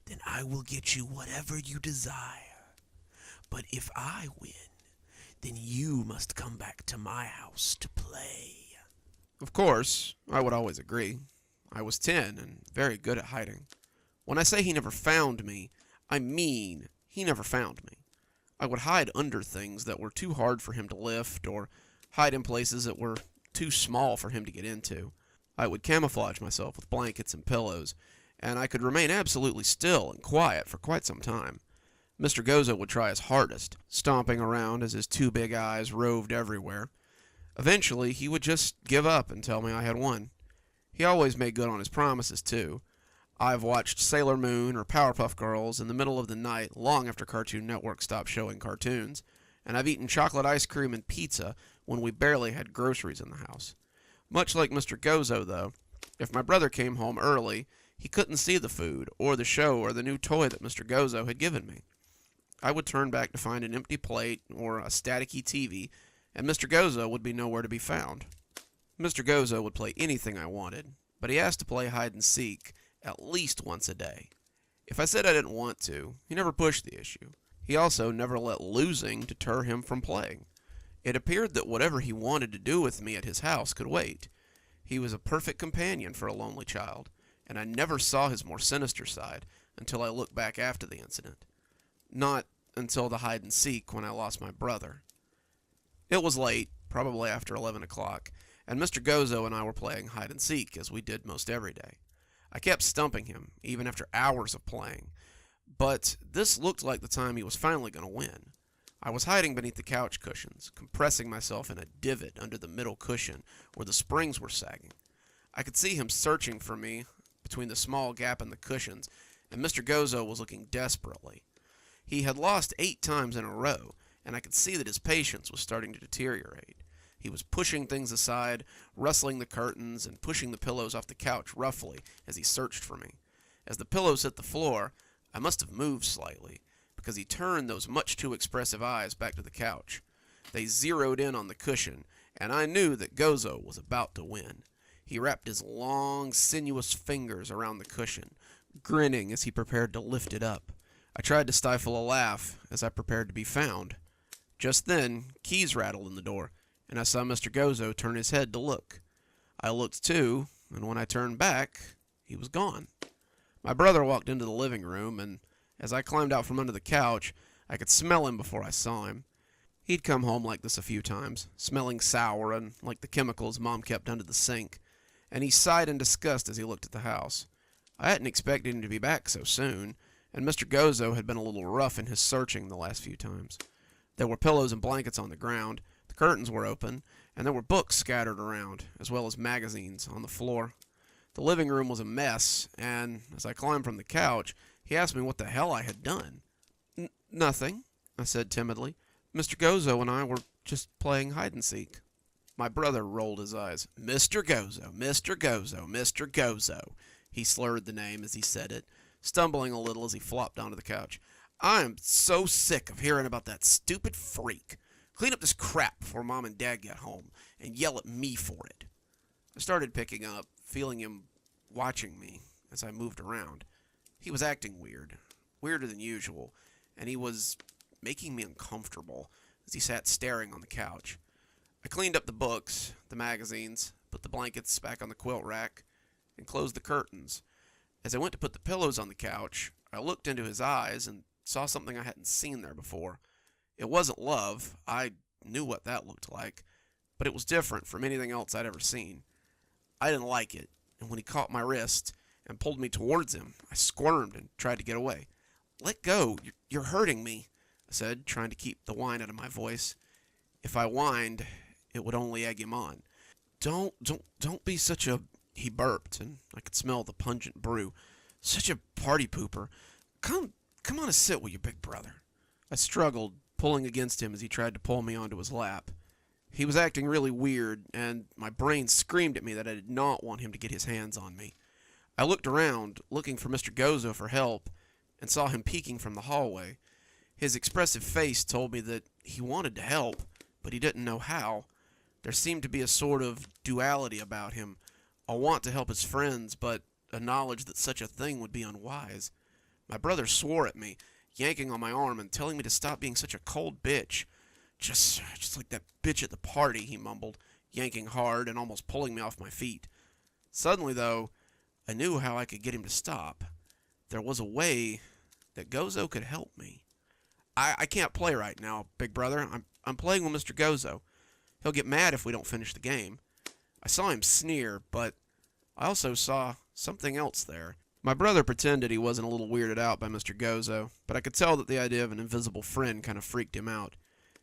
S4: then I will get you whatever you desire. But if I win, then you must come back to my house to play.
S3: Of course, I would always agree. I was 10 and very good at hiding. When I say he never found me, I mean he never found me. I would hide under things that were too hard for him to lift, or hide in places that were too small for him to get into. I would camouflage myself with blankets and pillows, and I could remain absolutely still and quiet for quite some time. Mr. Gozo would try his hardest, stomping around as his 2 big eyes roved everywhere. Eventually, he would just give up and tell me I had won. He always made good on his promises, too. I've watched Sailor Moon or Powerpuff Girls in the middle of the night long after Cartoon Network stopped showing cartoons, and I've eaten chocolate ice cream and pizza when we barely had groceries in the house. Much like Mr. Gozo, though, if my brother came home early, he couldn't see the food, or the show, or the new toy that Mr. Gozo had given me. I would turn back to find an empty plate or a staticky TV, and Mr. Gozo would be nowhere to be found. Mr. Gozo would play anything I wanted, but he asked to play hide and seek at least once a day. If I said I didn't want to, he never pushed the issue. He also never let losing deter him from playing. It appeared that whatever he wanted to do with me at his house could wait. He was a perfect companion for a lonely child, and I never saw his more sinister side until I looked back after the incident. Not until the hide and seek when I lost my brother. It was late, probably after 11 o'clock, and Mr. Gozo and I were playing hide and seek, as we did most every day. I kept stumping him, even after hours of playing, but this looked like the time he was finally going to win. I was hiding beneath the couch cushions, compressing myself in a divot under the middle cushion where the springs were sagging. I could see him searching for me between the small gap in the cushions, and Mr. Gozo was looking desperately. He had lost 8 times in a row, and I could see that his patience was starting to deteriorate. He was pushing things aside, rustling the curtains, and pushing the pillows off the couch roughly as he searched for me. As the pillows hit the floor, I must have moved slightly, because he turned those much too expressive eyes back to the couch. They zeroed in on the cushion, and I knew that Gozo was about to win. He wrapped his long, sinuous fingers around the cushion, grinning as he prepared to lift it up. I tried to stifle a laugh as I prepared to be found. Just then, keys rattled in the door, and I saw Mr. Gozo turn his head to look. I looked too, and when I turned back, he was gone. My brother walked into the living room, and as I climbed out from under the couch, I could smell him before I saw him. He'd come home like this a few times, smelling sour and like the chemicals Mom kept under the sink, and he sighed in disgust as he looked at the house. I hadn't expected him to be back so soon, and Mr. Gozo had been a little rough in his searching the last few times. There were pillows and blankets on the ground, the curtains were open, and there were books scattered around, as well as magazines on the floor. The living room was a mess, and as I climbed from the couch, he asked me what the hell I had done. Nothing, I said timidly. Mr. Gozo and I were just playing hide and seek. My brother rolled his eyes. Mr. Gozo, Mr. Gozo, Mr. Gozo. He slurred the name as he said it, stumbling a little as he flopped onto the couch. I am so sick of hearing about that stupid freak. Clean up this crap before Mom and Dad get home, and yell at me for it. I started picking up, feeling him watching me as I moved around. He was acting weird, weirder than usual, and he was making me uncomfortable as he sat staring on the couch. I cleaned up the books, the magazines, put the blankets back on the quilt rack, and closed the curtains. As I went to put the pillows on the couch, I looked into his eyes and saw something I hadn't seen there before. It wasn't love. I knew what that looked like, but it was different from anything else I'd ever seen. I didn't like it, and when he caught my wrist and pulled me towards him, I squirmed and tried to get away. Let go. You're hurting me, I said, trying to keep the whine out of my voice. If I whined, it would only egg him on. Don't be such a... He burped, and I could smell the pungent brew. Such a party pooper. Come on and sit with your big brother. I struggled, pulling against him as he tried to pull me onto his lap. He was acting really weird, and my brain screamed at me that I did not want him to get his hands on me. I looked around, looking for Mr. Gozo for help, and saw him peeking from the hallway. His expressive face told me that he wanted to help, but he didn't know how. There seemed to be a sort of duality about him, a want to help his friends, but a knowledge that such a thing would be unwise. My brother swore at me, yanking on my arm and telling me to stop being such a cold bitch. Just like that bitch at the party, he mumbled, yanking hard and almost pulling me off my feet. Suddenly, though, I knew how I could get him to stop. There was a way that Gozo could help me. I can't play right now, big brother. I'm playing with Mr. Gozo. He'll get mad if we don't finish the game. I saw him sneer, but I also saw something else there. My brother pretended he wasn't a little weirded out by Mr. Gozo, but I could tell that the idea of an invisible friend kind of freaked him out.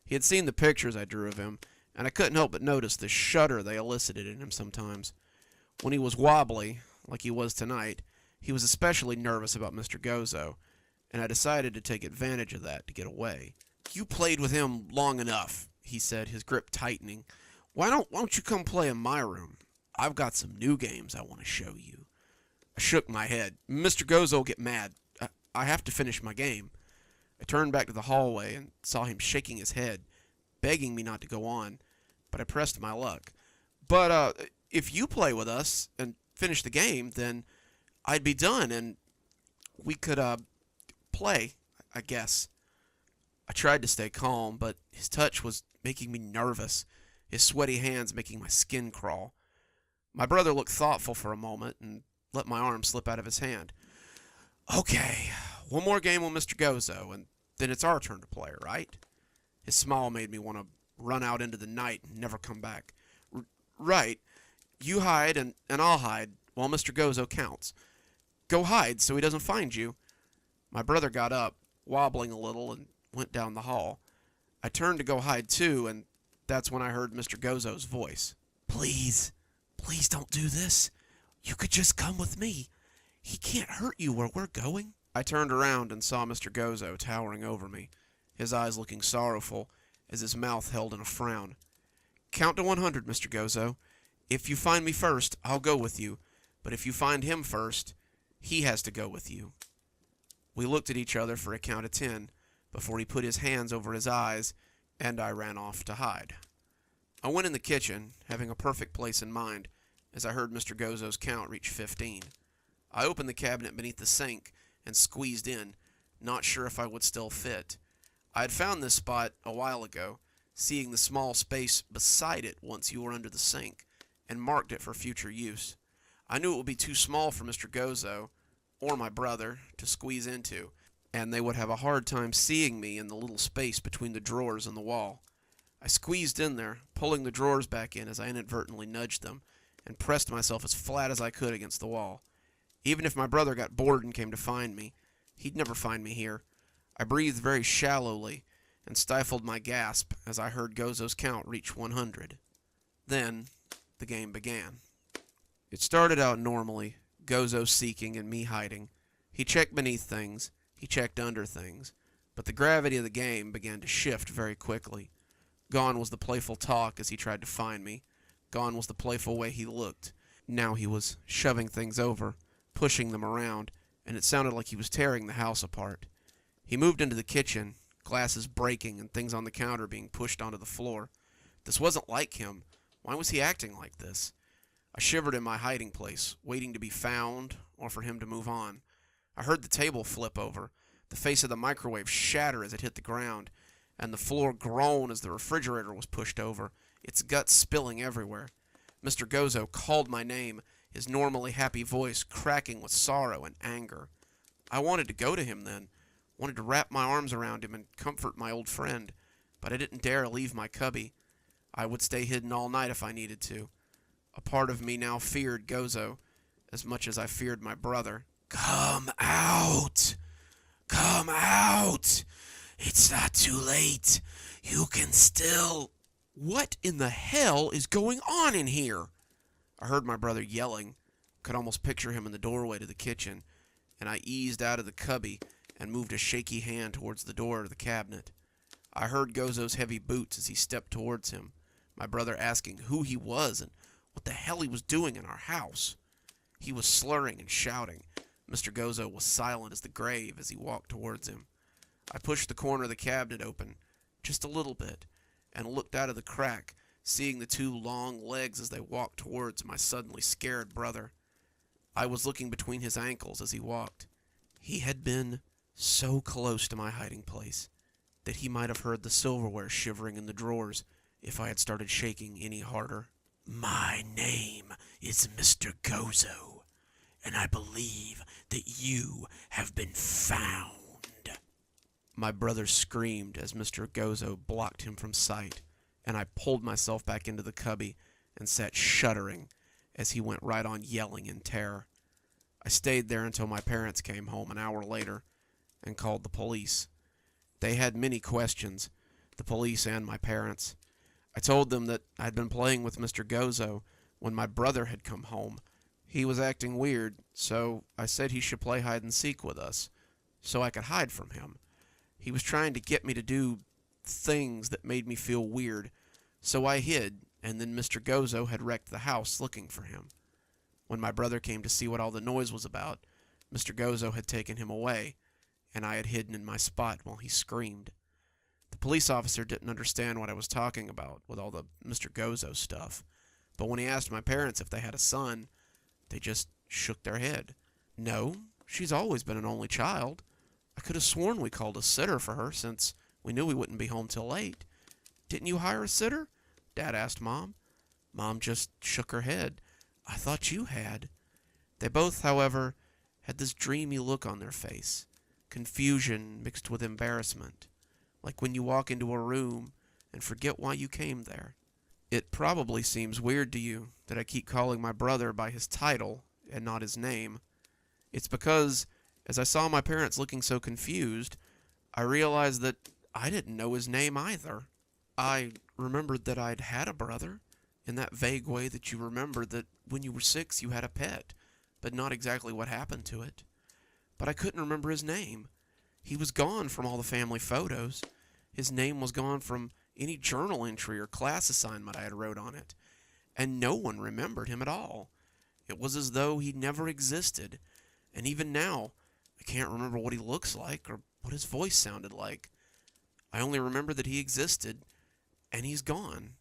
S3: He had seen the pictures I drew of him, and I couldn't help but notice the shudder they elicited in him sometimes. When he was wobbly, like he was tonight, he was especially nervous about Mr. Gozo, and I decided to take advantage of that to get away. You played with him long enough, he said, his grip tightening. Why don't you come play in my room? I've got some new games I want to show you. I shook my head. Mr. Gozo will get mad. I have to finish my game. I turned back to the hallway and saw him shaking his head, begging me not to go on, but I pressed my luck. But if you play with us and finish the game, then I'd be done and we could play, I guess. I tried to stay calm, but his touch was making me nervous, his sweaty hands making my skin crawl. My brother looked thoughtful for a moment and let my arm slip out of his hand. Okay, one more game with Mr. Gozo, and then it's our turn to play, right? His smile made me want to run out into the night and never come back. Right. You hide, and I'll hide, while Mr. Gozo counts. Go hide so he doesn't find you. My brother got up, wobbling a little, and went down the hall. I turned to go hide too, and that's when I heard Mr. Gozo's voice. Please don't do this. You could just come with me. He can't hurt you where we're going. I turned around and saw Mr. Gozo towering over me, his eyes looking sorrowful as his mouth held in a frown. Count to 100, Mr. Gozo. If you find me first, I'll go with you, but if you find him first, he has to go with you. We looked at each other for a count of 10 before he put his hands over his eyes, and I ran off to hide. I went in the kitchen, having a perfect place in mind, as I heard Mr. Gozo's count reach 15. I opened the cabinet beneath the sink and squeezed in, not sure if I would still fit. I had found this spot a while ago, seeing the small space beside it once you were under the sink, and marked it for future use. I knew it would be too small for Mr. Gozo, or my brother, to squeeze into, and they would have a hard time seeing me in the little space between the drawers and the wall. I squeezed in there, pulling the drawers back in as I inadvertently nudged them, and pressed myself as flat as I could against the wall. Even if my brother got bored and came to find me, he'd never find me here. I breathed very shallowly and stifled my gasp as I heard Gozo's count reach 100. Then, the game began. It started out normally, Gozo seeking and me hiding. He checked beneath things, he checked under things, but the gravity of the game began to shift very quickly. Gone was the playful talk as he tried to find me. Gone was the playful way he looked. Now he was shoving things over, pushing them around, and it sounded like he was tearing the house apart. He moved into the kitchen, glasses breaking and things on the counter being pushed onto the floor. This wasn't like him. Why was he acting like this? I shivered in my hiding place, waiting to be found or for him to move on. I heard the table flip over, the face of the microwave shatter as it hit the ground, and the floor groan as the refrigerator was pushed over, its guts spilling everywhere. Mr. Gozo called my name, his normally happy voice cracking with sorrow and anger. I wanted to go to him then, wanted to wrap my arms around him and comfort my old friend, but I didn't dare leave my cubby. I would stay hidden all night if I needed to. A part of me now feared Gozo as much as I feared my brother. Come out! Come out! It's not too late. You can still... What in the hell is going on in here? I heard my brother yelling, could almost picture him in the doorway to the kitchen, and I eased out of the cubby and moved a shaky hand towards the door of the cabinet. I heard Gozo's heavy boots as he stepped towards him, my brother asking who he was and what the hell he was doing in our house. He was slurring and shouting. Mr. Gozo was silent as the grave as he walked towards him. I pushed the corner of the cabinet open, just a little bit, and looked out of the crack, seeing the two long legs as they walked towards my suddenly scared brother. I was looking between his ankles as he walked. He had been so close to my hiding place that he might have heard the silverware shivering in the drawers if I had started shaking any harder. My name is Mr. Gozo, and I believe that you have been found. My brother screamed as Mr. Gozo blocked him from sight, and I pulled myself back into the cubby and sat shuddering as he went right on yelling in terror. I stayed there until my parents came home an hour later and called the police. They had many questions, the police and my parents. I told them that I'd been playing with Mr. Gozo when my brother had come home. He was acting weird, so I said he should play hide and seek with us, so I could hide from him. He was trying to get me to do things that made me feel weird, so I hid, and then Mr. Gozo had wrecked the house looking for him. When my brother came to see what all the noise was about, Mr. Gozo had taken him away, and I had hidden in my spot while he screamed. The police officer didn't understand what I was talking about with all the Mr. Gozo stuff, But when he asked my parents if they had a son, they just shook their head. No, she's always been an only child. I could have sworn we called a sitter for her since we knew we wouldn't be home till late. Didn't you hire a sitter? Dad asked Mom. Mom just shook her head. I thought you had. They both, however, had this dreamy look on their face, confusion mixed with embarrassment, like when you walk into a room and forget why you came there. It probably seems weird to you that I keep calling my brother by his title and not his name. It's because, as I saw my parents looking so confused, I realized that I didn't know his name either. I remembered that I'd had a brother, in that vague way that you remember that when you were 6 you had a pet, but not exactly what happened to it. But I couldn't remember his name. He was gone from all the family photos. His name was gone from any journal entry or class assignment I had wrote on it, and no one remembered him at all. It was as though he never existed, and even now, I can't remember what he looks like or what his voice sounded like. I only remember that he existed, and he's gone.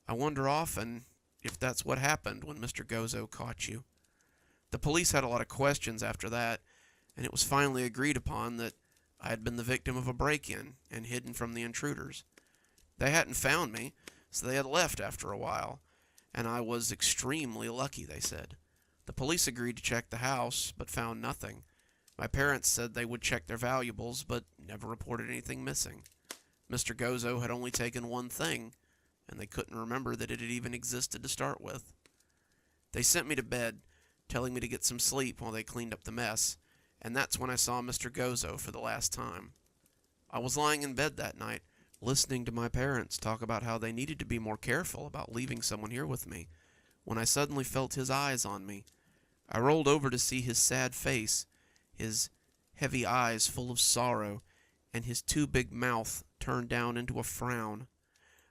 S3: I wonder often if that's what happened when Mr. Gozo caught you. The police had a lot of questions after that, and it was finally agreed upon that I had been the victim of a break-in and hidden from the intruders. They hadn't found me, so they had left after a while, and I was extremely lucky, they said. The police agreed to check the house, but found nothing. My parents said they would check their valuables, but never reported anything missing. Mr. Gozo had only taken one thing, and they couldn't remember that it had even existed to start with. They sent me to bed, telling me to get some sleep while they cleaned up the mess, and that's when I saw Mr. Gozo for the last time. I was lying in bed that night, listening to my parents talk about how they needed to be more careful about leaving someone here with me, when I suddenly felt his eyes on me. I rolled over to see his sad face, his heavy eyes full of sorrow, and his too big mouth turned down into a frown.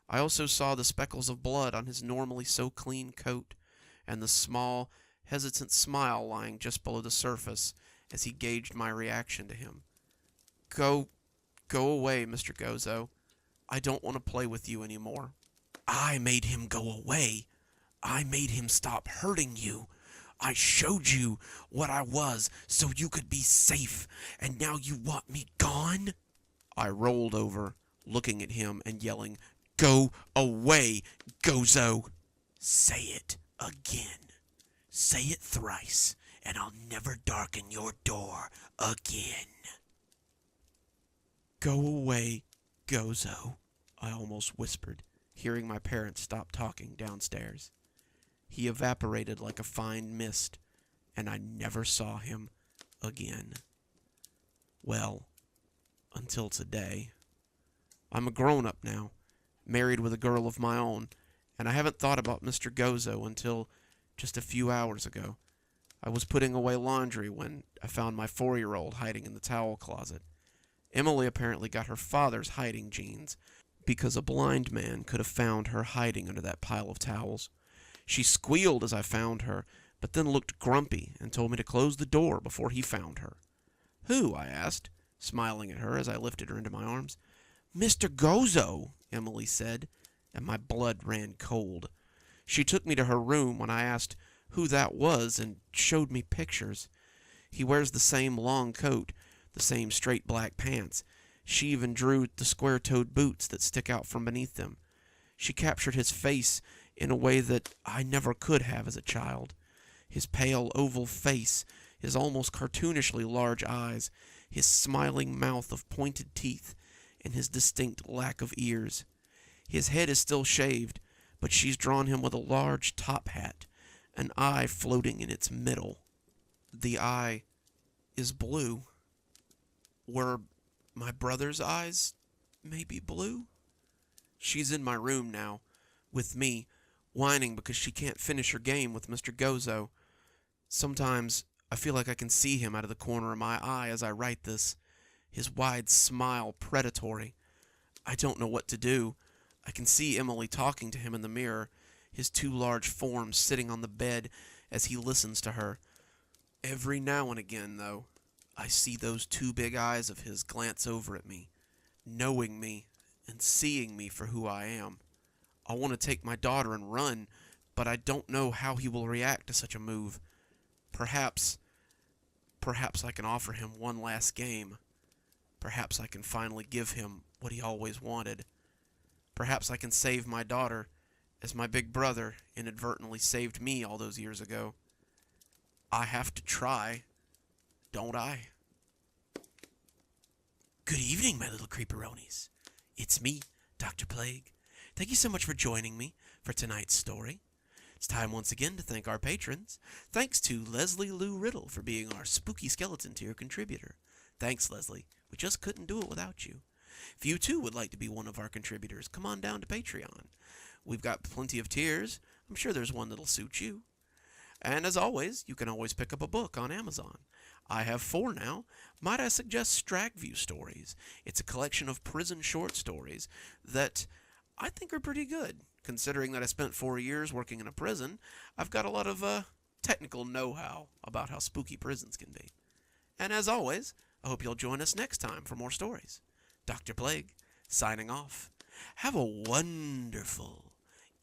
S3: I also saw the speckles of blood on his normally so clean coat, and the small, hesitant smile lying just below the surface as he gauged my reaction to him. Go away, Mr. Gozo. I don't want to play with you anymore. I made him go away. I made him stop hurting you. I showed you what I was so you could be safe, and now you want me gone? I rolled over, looking at him and yelling, Go away, Gozo! Say it again. Say it thrice, and I'll never darken your door again. Go away, Gozo, I almost whispered, hearing my parents stop talking downstairs. He evaporated like a fine mist, and I never saw him again. Well, until today. I'm a grown-up now, married with a girl of my own, and I haven't thought about Mr. Gozo until just a few hours ago. I was putting away laundry when I found my 4-year-old hiding in the towel closet. Emily apparently got her father's hiding jeans, because a blind man could have found her hiding under that pile of towels. She squealed as I found her, but then looked grumpy and told me to close the door before he found her. Who? I asked, smiling at her as I lifted her into my arms. Mr. Gozo, Emily said, and my blood ran cold. She took me to her room when I asked who that was and showed me pictures. He wears the same long coat, the same straight black pants. She even drew the square-toed boots that stick out from beneath them. She captured his face in a way that I never could have as a child. His pale oval face, his almost cartoonishly large eyes, his smiling mouth of pointed teeth, and his distinct lack of ears. His head is still shaved, but she's drawn him with a large top hat, an eye floating in its middle. The eye is blue. Were my brother's eyes maybe blue? She's in my room now, with me, whining because she can't finish her game with Mr. Gozo. Sometimes I feel like I can see him out of the corner of my eye as I write this, his wide smile predatory. I don't know what to do. I can see Emily talking to him in the mirror, his two large forms sitting on the bed as he listens to her. Every now and again, though, I see those two big eyes of his glance over at me, knowing me and seeing me for who I am. I want to take my daughter and run, but I don't know how he will react to such a move. Perhaps I can offer him one last game. Perhaps I can finally give him what he always wanted. Perhaps I can save my daughter, as my big brother inadvertently saved me all those years ago. I have to try, don't I?
S4: Good evening, my little creeperonis. It's me, Dr. Plague. Thank you so much for joining me for tonight's story. It's time once again to thank our patrons. Thanks to Leslie Lou Riddle for being our spooky skeleton tier contributor. Thanks, Leslie. We just couldn't do it without you. If you too would like to be one of our contributors, come on down to Patreon. We've got plenty of tiers. I'm sure there's one that'll suit you. And as always, you can always pick up a book on Amazon. I have 4 now. Might I suggest Stragview Stories? It's a collection of prison short stories that I think are pretty good. Considering that I spent 4 years working in a prison, I've got a lot of technical know-how about how spooky prisons can be. And as always, I hope you'll join us next time for more stories. Dr. Plague, signing off. Have a wonderful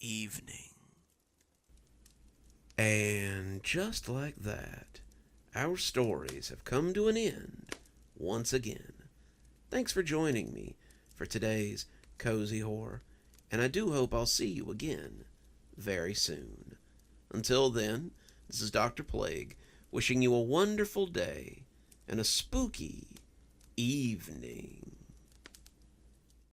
S4: evening.
S1: And just like that, our stories have come to an end once again. Thanks for joining me for today's Cozy Horror, and I do hope I'll see you again very soon. Until then, this is Dr. Plague wishing you a wonderful day and a spooky evening.